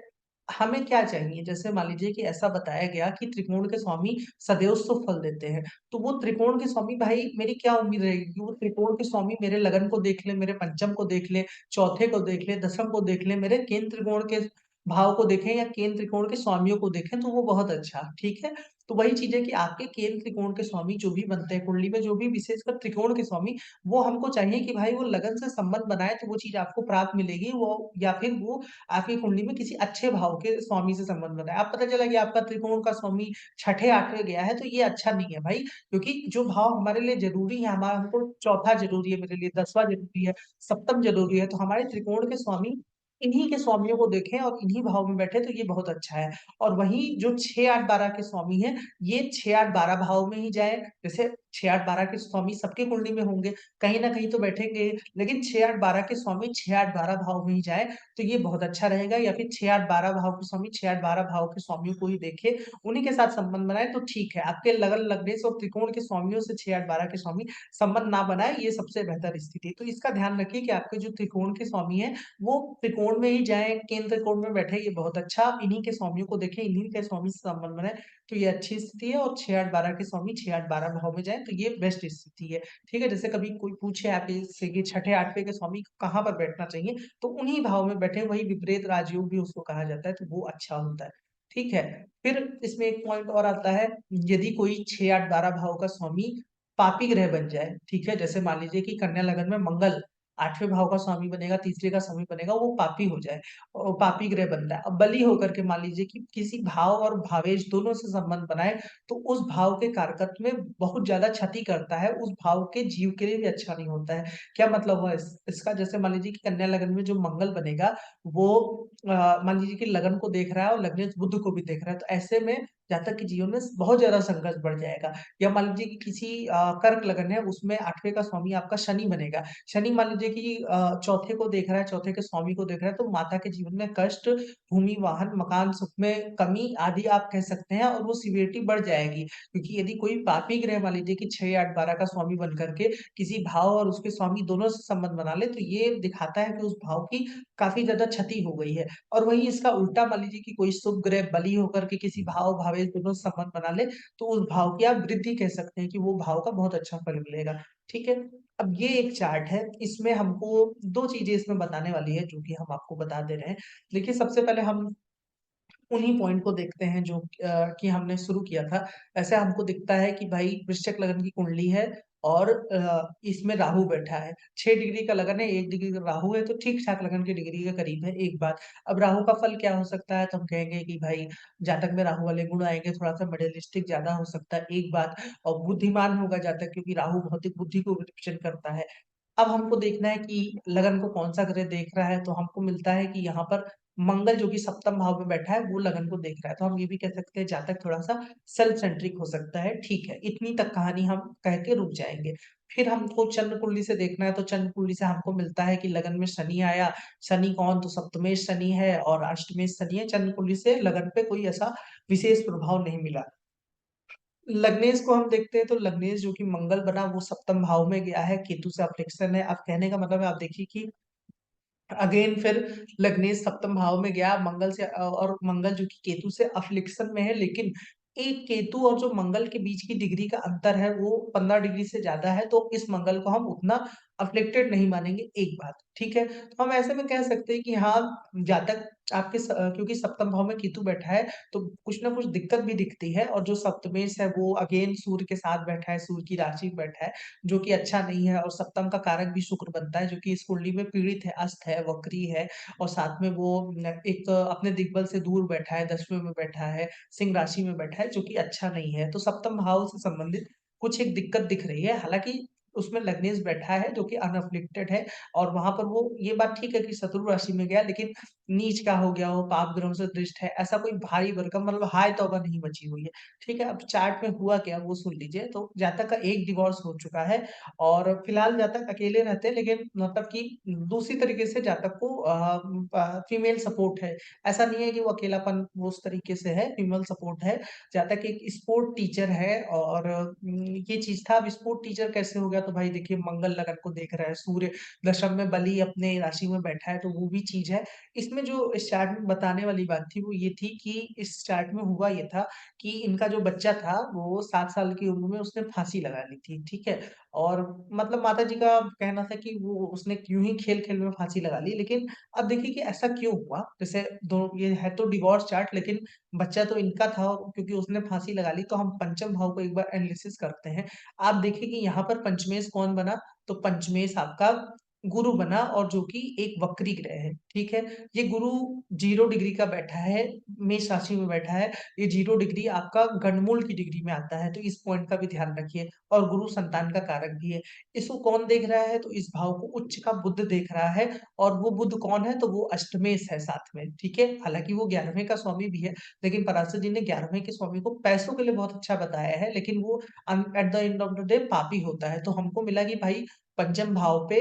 हमें क्या चाहिए, जैसे मान लीजिए कि ऐसा बताया गया कि त्रिकोण के स्वामी सदैव शुभ फल देते हैं, तो वो त्रिकोण के स्वामी, भाई मेरी क्या उम्मीद रहेगी कि वो त्रिकोण के स्वामी मेरे लगन को देख ले, मेरे पंचम को देख ले, चौथे को देख ले, दसम को देख ले, मेरे केंद्र त्रिकोण के भाव को देखें या केंद्र त्रिकोण के स्वामियों को देखें, तो वो बहुत अच्छा, ठीक है? तो वही चीज है कि आपके केंद्र त्रिकोण के स्वामी जो भी बनते हैं कुंडली में, जो भी विशेषकर त्रिकोण के स्वामी, वो हमको चाहिए कि भाई वो लगन से संबंध बनाए, तो वो चीज आपको प्राप्त मिलेगी, वो या फिर वो आपकी कुंडली में किसी अच्छे भाव के स्वामी से संबंध बनाए। अब पता चला कि आपका त्रिकोण का स्वामी छठे आठवें गया है, तो ये अच्छा नहीं है भाई, क्योंकि जो भाव हमारे लिए जरूरी है, हमारा हमको चौथा जरूरी है, मेरे लिए 10वां जरूरी है, सप्तम जरूरी है, तो हमारे त्रिकोण के स्वामी इन्हीं के स्वामियों को देखें और इन्हीं भाव में बैठे तो ये बहुत अच्छा है। और वहीं जो 6, 8, 12 के स्वामी हैं, ये 6, 8, 12 भाव में ही जाएँ। जैसे 6, 8, 12 के स्वामी सबकी कुंडली में होंगे, कहीं न कहीं तो बैठेंगे, लेकिन 6, 8, 12 के स्वामी 6, 8, 12 भाव में ही जाएँ, तो ये बहुत अच्छा रहेगा। या फिर 6, 8, 12 भाव के स्वामी 6, 8, 12 भाव के स्वामियों को ही देखें, उन्हीं के साथ संबंध बनाएँ तो ठीक है। आपके लगन लग्नेश और त्रिकोण के स्वामियों से 6, 8, 12 के स्वामी संबंध ना बनाएँ, ये सबसे बेहतर स्थिति है। तो इसका ध्यान रखिए कि आपके जो त्रिकोण के स्वामी हैं, वो त्रिकोण में ही जाएँ, केंद्र त्रिकोण में बैठे, ये बहुत अच्छा। आप इन्हीं के स्वामियों को देखें, इन्हीं के स्वामी से संबंध बनाएँ, तो ये अच्छी स्थिति है। और 6, 8, 12 के स्वामी 6, 8, 12 भाव में जाएँ, तो ये बेस्ट स्थिति है। ठीक है? जैसे कभी कोई पूछे आपसे कि छठे, 8वें के स्वामी कहाँ पर बैठना चाहिए, तो उन्हीं भाव में बैठे, वही विपरीत राजयोग भी उसको कहा जाता है, तो वो अच्छा होता है। ठीक है? फिर इसमें एक पॉइंट और आता है, यदि कोई 6, 8, 12 भाव का स्वामी पापी ग्रह बन जाए, ठीक है? जैसे मान लीजिए कि कन्या लगन में मंगल 8वें भाव का स्वामी बनेगा, तीसरे का स्वामी बनेगा, वो पापी हो जाए और पापी ग्रह बनता है। अब बली होकर के मान लीजिए कि किसी भाव और भावेश दोनों से संबंध बनाए, तो उस भाव के कारकत्व में बहुत ज़्यादा क्षति करता है, उस भाव के जीव के लिए भी अच्छा नहीं होता है। क्या मतलब हुआ इसका? जैसे मान लीजिए कि कन्या लगन में जो मंगल बनेगा, वो मान लीजिए कि लगन को देख रहा है और लग्नेश बुध को भी देख रहा है, तो ऐसे में जातक के जीवन में बहुत ज़्यादा संघर्ष बढ़ जाएगा। या मान लीजिए कि किसी कर्क लगन है, उसमें 8वें का स्वामी आपका शनि बनेगा। शनि मान लीजिए कि चौथे को देख रहा है, चौथे के स्वामी को देख रहा है, तो माता के जीवन में कष्ट, भूमि, वाहन, मकान, सुख में कमी आदि आप कह सकते हैं और वो सीवियरिटी बढ़ जाएगी। क्योंकि यदि कोई पापी ग्रह मान लीजिए कि 6, 8, 12 का स्वामी बन करके किसी भाव और उसके स्वामी दोनों से संबंध बना ले, तो ये दिखाता है कि उस भाव की काफ़ी ज़्यादा क्षति हो गई है। और वहीं इसका उल्टा मान लीजिए कि कोई शुभ ग्रह बली होकर के किसी भाव, भावेश दोनों से संबंध बना ले, तो उस भाव की आप वृद्धि कह सकते हैं कि वो भाव का बहुत अच्छा फल मिलेगा। ठीक है? अब ये एक चार्ट है, इसमें हमको 2 चीज़ें इसमें बताने वाली है, जो कि हम आपको बता दे रहे हैं। देखिए, सबसे पहले हम उन्हीं पॉइंट को देखते हैं जो कि हमने शुरू किया था। ऐसे हमको दिखता है कि भाई वृश्चिक लगन की कुंडली है और इसमें राहु बैठा है। 6 डिग्री का लगन है, 1 डिग्री का राहु है, तो ठीक-ठाक लगन के डिग्री के करीब है, एक बात। अब राहु का फल क्या हो सकता है? तो हम कहेंगे कि भाई जातक में राहु वाले गुण आएँगे, थोड़ा-सा मटेरियलिस्टिक ज़्यादा हो सकता है, एक बात। और बुद्धिमान होगा जातक, क्योंकि राहु भौतिक बुद्धि को रिप्रेज़ेंट करता है। अब हमको देखना है कि लगन को कौन-सा ग्रह देख रहा है, तो हमको मिलता है कि यहाँ पर मंगल जो कि सप्तम भाव में बैठा है, वो लगन को देख रहा है। तो हम ये भी कह सकते हैं जातक थोड़ा-सा सेल्फ सेंट्रिक हो सकता है, ठीक है। इतनी तक कहानी हम कह के रुक जाएँगे। फिर हमको चंद्र कुंडली से देखना है, तो चंद्र कुंडली से हमको मिलता है कि लगन में शनि आया। शनि कौन? तो सप्तमेश शनि है और अष्टमेश शनि है। चंद्र कुंडली से लगन पे कोई ऐसा विशेष प्रभाव नहीं मिला। लग्नेश को हम देखते हैं, तो लग्नेश जो कि मंगल बना, वो सप्तम भाव में गया है, केतु से अफ्लिक्शन है। अब कहने का मतलब है, आप देखिए कि अगेन फिर लग्नेश सप्तम भाव में गया मंगल से, और मंगल जो कि केतु से अफ्लिक्शन में है, लेकिन एक केतु और जो मंगल के बीच की डिग्री का अंतर है, वो 15 डिग्री से ज़्यादा है, तो इस मंगल को हम उतना अफ्लिक्टेड नहीं मानेंगे, एक बात, ठीक है? तो हम ऐसे में कह सकते हैं कि हाँ, जातक आपके क्योंकि सप्तम भाव में केतु बैठा है, तो कुछ ना कुछ दिक्कत भी दिखती है। और जो सप्तमेश है, वो अगेन सूर्य के साथ बैठा है, सूर्य की राशि में बैठा है, जो कि अच्छा नहीं है। और सप्तम का कारक भी शुक्र बनता है, जो कि इस कुंडली में पीड़ित है, अस्त है, वक्री है। और साथ में वो एक अपने दिग्बल से दूर बैठा है, 10वें में बैठा है, सिंह राशि में बैठा है, जो कि अच्छा नहीं है। तो सप्तम भाव से संबंधित कुछ एक दिक्कत दिख रही है। हालाँकि उसमें लग्नेश बैठा है, जो कि अनअफ्लिक्टेड है, और वहाँ पर वो ये बात ठीक है कि शत्रु राशि में गया, लेकिन नीच का हो गया हो, पाप ग्रहों से दृष्ट है, ऐसा कोई भारी भरकम मतलब हाय तौबा नहीं मची हुई है। ठीक है? अब चार्ट में हुआ क्या, वो सुन लीजिए। तो जातक का एक डिवोर्स हो चुका है और फिलहाल जातक अकेले रहते हैं, लेकिन मतलब कि दूसरी तरीके से जातक को फीमेल सपोर्ट है। ऐसा नहीं है कि वो अकेलापन वो उस तरीके से है, फीमेल सपोर्ट है। जातक एक स्पोर्ट टीचर है और ये चीज़ था। अब स्पोर्ट टीचर कैसे हो गया? तो भाई देखिए, मंगल लगन को देख रहा है, सूर्य दशम में, बलि अपने राशि में बैठा है, तो वो भी चीज़ है। इसमें जो इस चार्ट में बताने वाली बात थी, वो ये थी कि इस चार्ट में हुआ ये था कि इनका जो बच्चा था, वो 7 साल की उम्र में उसने फांसी लगा ली थी, ठीक है? और मतलब माताजी का कहना था कि वो उसने यूँ ही खेल-खेल में फांसी लगा ली, लेकिन अब देखिए कि ऐसा क्यों हुआ? जैसे दो ये है तो डिवोर्स चार्ट, लेकिन बच्चा तो इनका था, और क्योंकि उसने फांसी लगा ली, तो हम पंचम भाव को एक बार एनालिसिस करते हैं। आप देखिए कि यहाँ पर पंचमेश कौन बना? तो पंचमेश आपका गुरु बना और जो कि एक वक्री ग्रह है, ठीक है? ये गुरु 0 डिग्री का बैठा है, मेष राशि में बैठा है, ये 0 डिग्री आपका गणमूल की डिग्री में आता है, तो इस पॉइंट का भी ध्यान रखिए और गुरु संतान का कारक भी है। इसको कौन देख रहा है? तो इस भाव को उच्च का बुध देख रहा है और वो बुध कौन है? तो वो अष्टमेश है साथ में, ठीक है? हालाँकि वो 11वें का स्वामी भी है, लेकिन पराशर जी ने 11वें के स्वामी को पैसों के लिए बहुत अच्छा बताया है, लेकिन वो at the end of the day पापी होता है। तो हमको मिला कि भाई पंचम भाव पे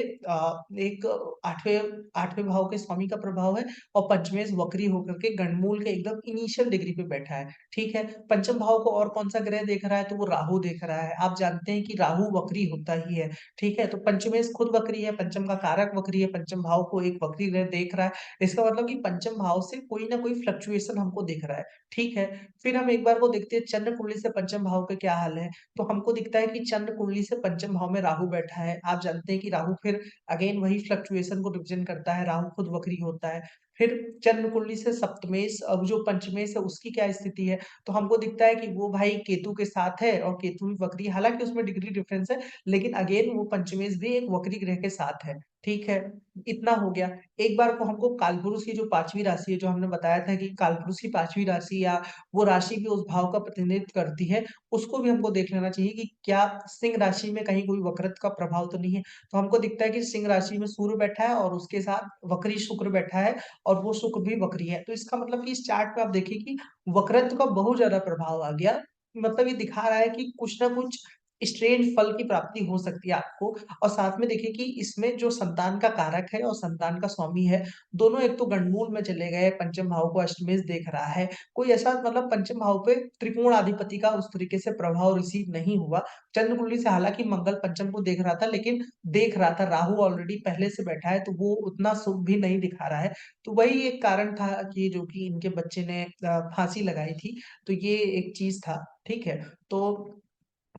एक 8वें भाव के स्वामी का प्रभाव है और पंचमेश वक्री होकर के गणमूल के एकदम इनिशियल डिग्री पे बैठा है, ठीक है? पंचम भाव को और कौन-सा ग्रह देख रहा है? तो वो राहु देख रहा है। आप जानते हैं कि राहु वक्री होता ही है, ठीक है? तो पंचमेश खुद वक्री है, पंचम का कारक वक्री है, पंचम भाव को एक वक्री ग्रह देख रहा है। इसका मतलब कि पंचम भाव से कोई ना कोई फ्लक्चुएशन हमको दिख रहा है, ठीक है? फिर हम एक बार वो देखते हैं चंद्र कुंडली से पंचम भाव का क्या हाल है? तो हमको दिखता है कि चंद्र कुंडली से पंचम भाव में राहु बैठा है। आप जानते हैं कि राहु फिर अगेन वही फ्लक्चुएशन को रिप्रेजेंट करता है, राहु खुद वक्री होता है। फिर चंद्र कुंडली से सप्तमेश अब जो पंचमेश है उसकी क्या स्थिति है? तो हमको दिखता है कि वो भाई केतु के साथ है और केतु भी वक्री है, हालाँकि उसमें डिग्री डिफरेंस है, लेकिन अगेन वो पंचमेश भी एक वक्री ग्रह के साथ है, ठीक है? इतना हो गया। एक बार को हमको कालपुरुष की जो 5वीं राशि है, जो हमने बताया था कि कालपुरुष की 5वीं राशि या वो राशि भी उस भाव का प्रतिनिधित्व करती है, उसको भी हमको देख लेना चाहिए कि क्या सिंह राशि में कहीं कोई वक्रत्व का प्रभाव तो नहीं है। तो हमको दिखता है कि सिंह राशि में सूर्य बैठा है और उसके साथ वक्री शुक्र बैठा है और वो शुक्र भी वक्री है। तो इसका मतलब कि इस चार्ट में आप देखिए कि वक्रत्व का बहुत ज़्यादा प्रभाव आ गया। मतलब ये दिखा रहा है कि कुछ ना कुछ स्ट्रेंज फल की प्राप्ति हो सकती है आपको और साथ में देखिए कि इसमें जो संतान का कारक है और संतान का स्वामी है, दोनों एक तो गणमूल में चले गए, पंचम भाव को अष्टमेश देख रहा है। कोई ऐसा मतलब पंचम भाव पे त्रिकोणाधिपति का उस तरीके से प्रभाव रिसीव नहीं हुआ। चंद्र कुंडली से हालाँकि मंगल पंचम को देख रहा था, लेकिन देख रहा था राहु ऑलरेडी पहले से बैठा है, तो वो उतना शुभ भी नहीं दिखा रहा है। तो वही एक कारण था कि जो कि इनके बच्चे ने फांसी लगाई थी, तो ये एक चीज़ था, ठीक है? तो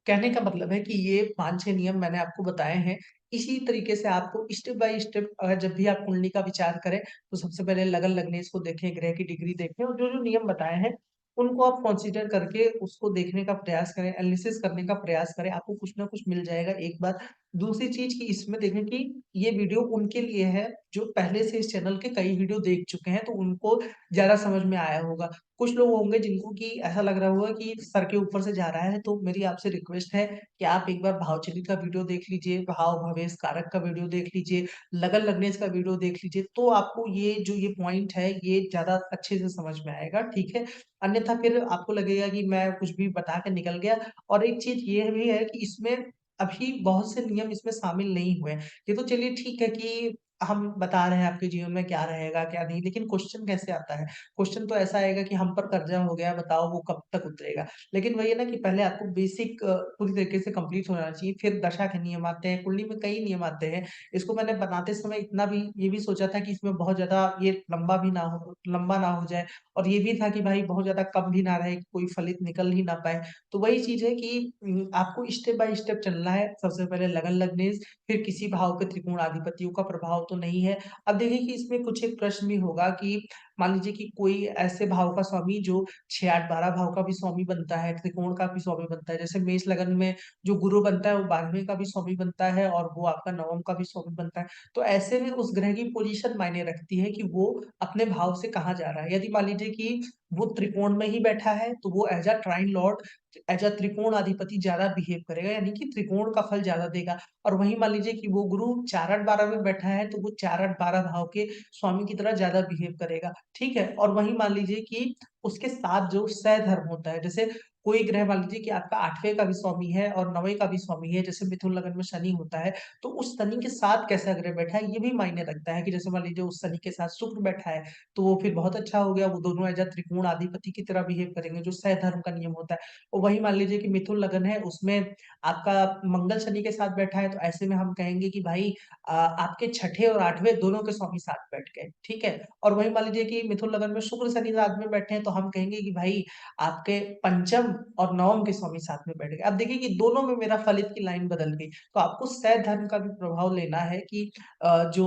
कहने का मतलब है कि ये 5-6 नियम मैंने आपको बताए हैं। इसी तरीके से आपको स्टेप बाय स्टेप जब भी आप कुंडली का विचार करें, तो सबसे पहले लगन लगनेश को देखें, ग्रह की डिग्री देखें और जो-जो नियम बताए हैं, उनको आप कंसीडर करके उसको देखने का प्रयास करें, एनालिसिस करने का प्रयास करें, आपको कुछ ना कुछ मिल जाएगा एक बात। दूसरी चीज़ कि इसमें देखें कि ये वीडियो उनके लिए है, जो पहले से इस चैनल के कई वीडियो देख चुके हैं, तो उनको ज़्यादा समझ में आया होगा। कुछ लोग होंगे जिनको कि ऐसा लग रहा होगा कि सर के ऊपर से जा रहा है, तो मेरी आपसे रिक्वेस्ट है कि आप एक बार भावचरित का वीडियो देख लीजिए, भाव भवेश कारक का वीडियो देख लीजिए, लगन लगनेश का वीडियो देख लीजिए, तो आपको ये जो ये पॉइंट है, ये ज़्यादा अच्छे से समझ में आएगा, ठीक है? अन्यथा फिर आपको लगेगा कि मैं कुछ भी बता के निकल गया और एक चीज़ ये भी है कि इसमें अभी बहुत से नियम इसमें शामिल नहीं हुए हैं। ये तो चलिए ठीक है कि हम बता रहे हैं आपके जीवन में क्या रहेगा, क्या नहीं, लेकिन क्वेश्चन कैसे आता है? क्वेश्चन तो ऐसा आएगा कि हम पर कर्जा हो गया, बताओ वो कब तक उतरेगा? लेकिन वही है ना कि पहले आपको बेसिक पूरी तरीके से कंप्लीट होना चाहिए, फिर दशा के नियम आते हैं, कुंडली में कई नियम आते हैं। इसको मैंने बनाते समय इतना भी ये भी सोचा था कि इसमें बहुत ज़्यादा ये लंबा ना हो जाए और ये भी था कि भाई बहुत ज़्यादा कम भी ना रहे, कि कोई फलित निकल ही ना पाए। तो वही चीज़ है कि आपको स्टेप बाय स्टेप चलना है। सबसे पहले लगन लगनेश, फिर किसी भाव के त्रिकोणाधिपतियों का प्रभाव तो नहीं है। अब देखिए कि इसमें कुछ एक प्रश्न भी होगा कि मान लीजिए कि कोई ऐसे भाव का स्वामी जो 6, 8, 12 भाव का भी स्वामी बनता है, त्रिकोण का भी स्वामी बनता है। जैसे मेष लगन में जो गुरु बनता है, वो 12वें का भी स्वामी बनता है और वो आपका नवम का भी स्वामी बनता है। तो ऐसे में उस ग्रह की पोज़ीशन मायने रखती है कि वो अपने भाव से कहाँ जा रहा है। यदि मान लीजिए कि वो त्रिकोण में ही बैठा है, तो वो as a trine lord, as a त्रिकोण अधिपति ज़्यादा बिहेव करेगा, यानी कि त्रिकोण का फल ज़्यादा देगा। और वहीं मान लीजिए कि वो गुरु 4, 8, 12 में बैठा है, तो वो 4, 8, 12 भाव के स्वामी की तरह ज़्यादा बिहेव करेगा। ठीक है? और वहीं मान लीजिए कि उसके साथ जो सहधर्म होता है, जैसे कोई ग्रह मान लीजिए कि आपका 8वें का भी स्वामी है और 9वें का भी स्वामी है, जैसे मिथुन लगन में शनि होता है, तो उस शनि के साथ कैसा ग्रह बैठा है, ये भी मायने रखता है कि जैसे मान लीजिए उस शनि के साथ शुक्र बैठा है, तो वो फिर बहुत अच्छा हो गया, वो दोनों एज़ अ त्रिकोण अधिपति की तरह बिहेव करेंगे, जो सहधर्म का नियम होता है। और वहीं मान लीजिए कि मिथुन लगन है, उसमें आपका मंगल शनि के साथ बैठा है, तो ऐसे में हम कहेंगे कि भाई आपके छठे और 8वें दोनों के स्वामी साथ बैठ गए, ठीक है? और वहीं मान लीजिए कि मिथुन लगन में शुक्र शनि साथ में बैठे हैं, तो हम कहेंगे कि भाई आपके पंचम और नवम के स्वामी साथ में बैठ गए। अब देखिए कि दोनों में मेरा फलित की लाइन बदल गई। तो आपको सह-धर्म का भी प्रभाव लेना है कि जो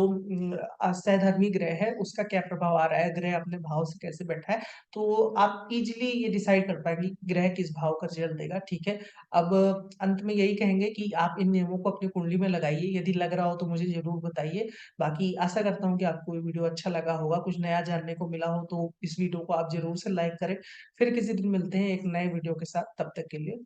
सह-धर्मी ग्रह है उसका क्या प्रभाव आ रहा है, ग्रह अपने भाव से कैसे बैठा है, तो आप इज़िली ये डिसाइड कर पाएँगे कि ग्रह किस भाव का रिज़ल्ट देगा, ठीक है। अब अंत में यही कहेंगे कि आप इन नियमों को अपनी कुंडली में लगाइए, यदि लग रहा हो तो मुझे ज़रूर बताइए। बाकी आशा करता हूँ कि आपको ये वीडियो अच्छा लगा होगा, कुछ नया जानने को मिला हो तो इस वीडियो को आप ज़रूर से लाइक करें। फिर किसी दिन मिलते हैं एक नए वीडियो के साथ, तब तक के लिए